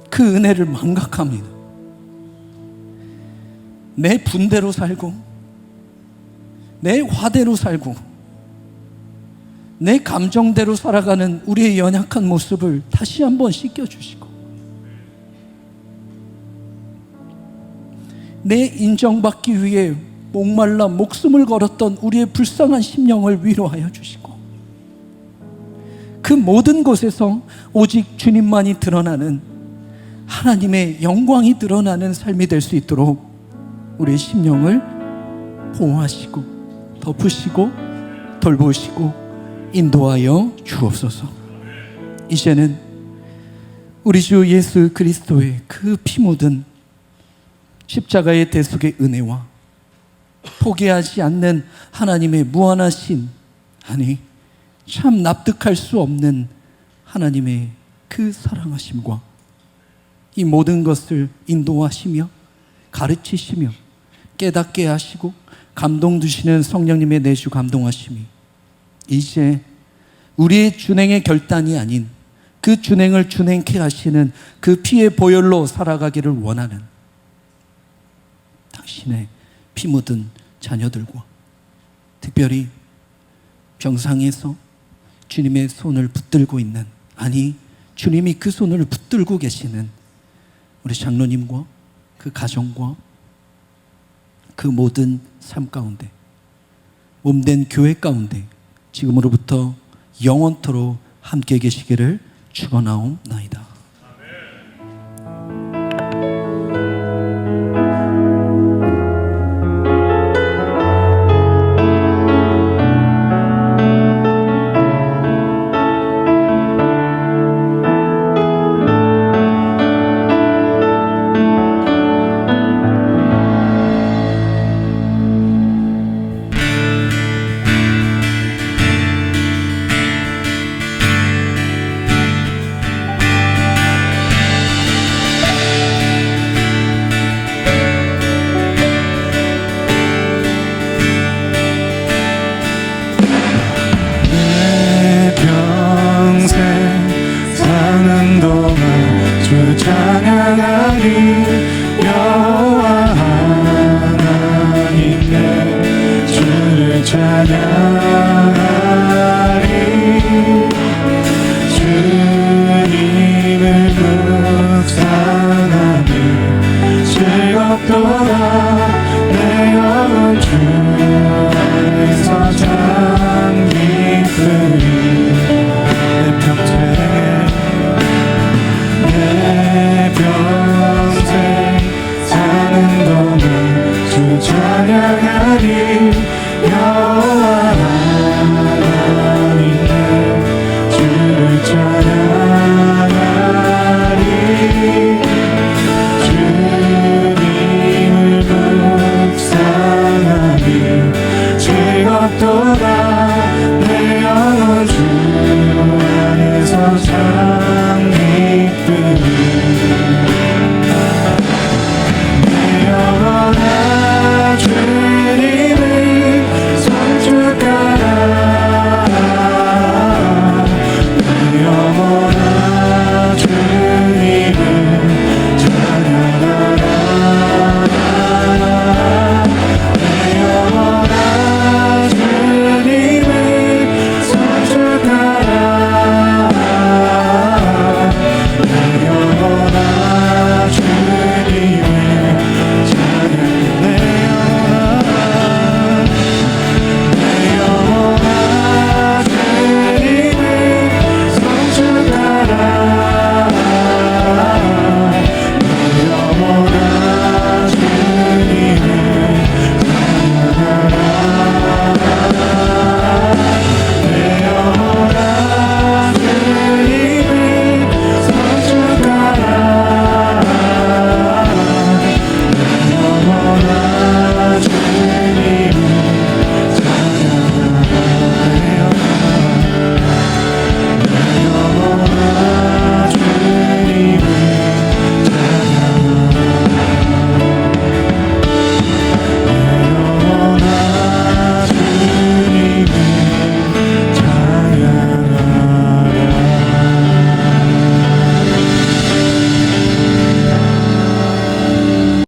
그 은혜를 망각합니다. 내 분대로 살고 내 화대로 살고 내 감정대로 살아가는 우리의 연약한 모습을 다시 한번 씻겨주시고 내 인정받기 위해 목말라 목숨을 걸었던 우리의 불쌍한 심령을 위로하여 주시고 그 모든 곳에서 오직 주님만이 드러나는 하나님의 영광이 드러나는 삶이 될 수 있도록 우리의 심령을 보호하시고 덮으시고 돌보시고 인도하여 주옵소서. 이제는 우리 주 예수 그리스도의 그 피 묻은 십자가의 대속의 은혜와 포기하지 않는 하나님의 무한하신, 아니 참 납득할 수 없는 하나님의 그 사랑하심과 이 모든 것을 인도하시며 가르치시며 깨닫게 하시고 감동 주시는 성령님의 내주 감동하심이 이제 우리의 준행의 결단이 아닌 그 준행을 준행케 하시는 그 피의 보혈로 살아가기를 원하는 당신의 피 묻은 자녀들과 특별히 병상에서 주님의 손을 붙들고 있는, 아니 주님이 그 손을 붙들고 계시는 우리 장로님과 그 가정과 그 모든 삶 가운데 몸된 교회 가운데 지금으로부터 영원토록 함께 계시기를 축원하옵나이다. 없도록 내 영혼 주 안에서 잠기으리 내 평생 사는 동안 주 찬양하리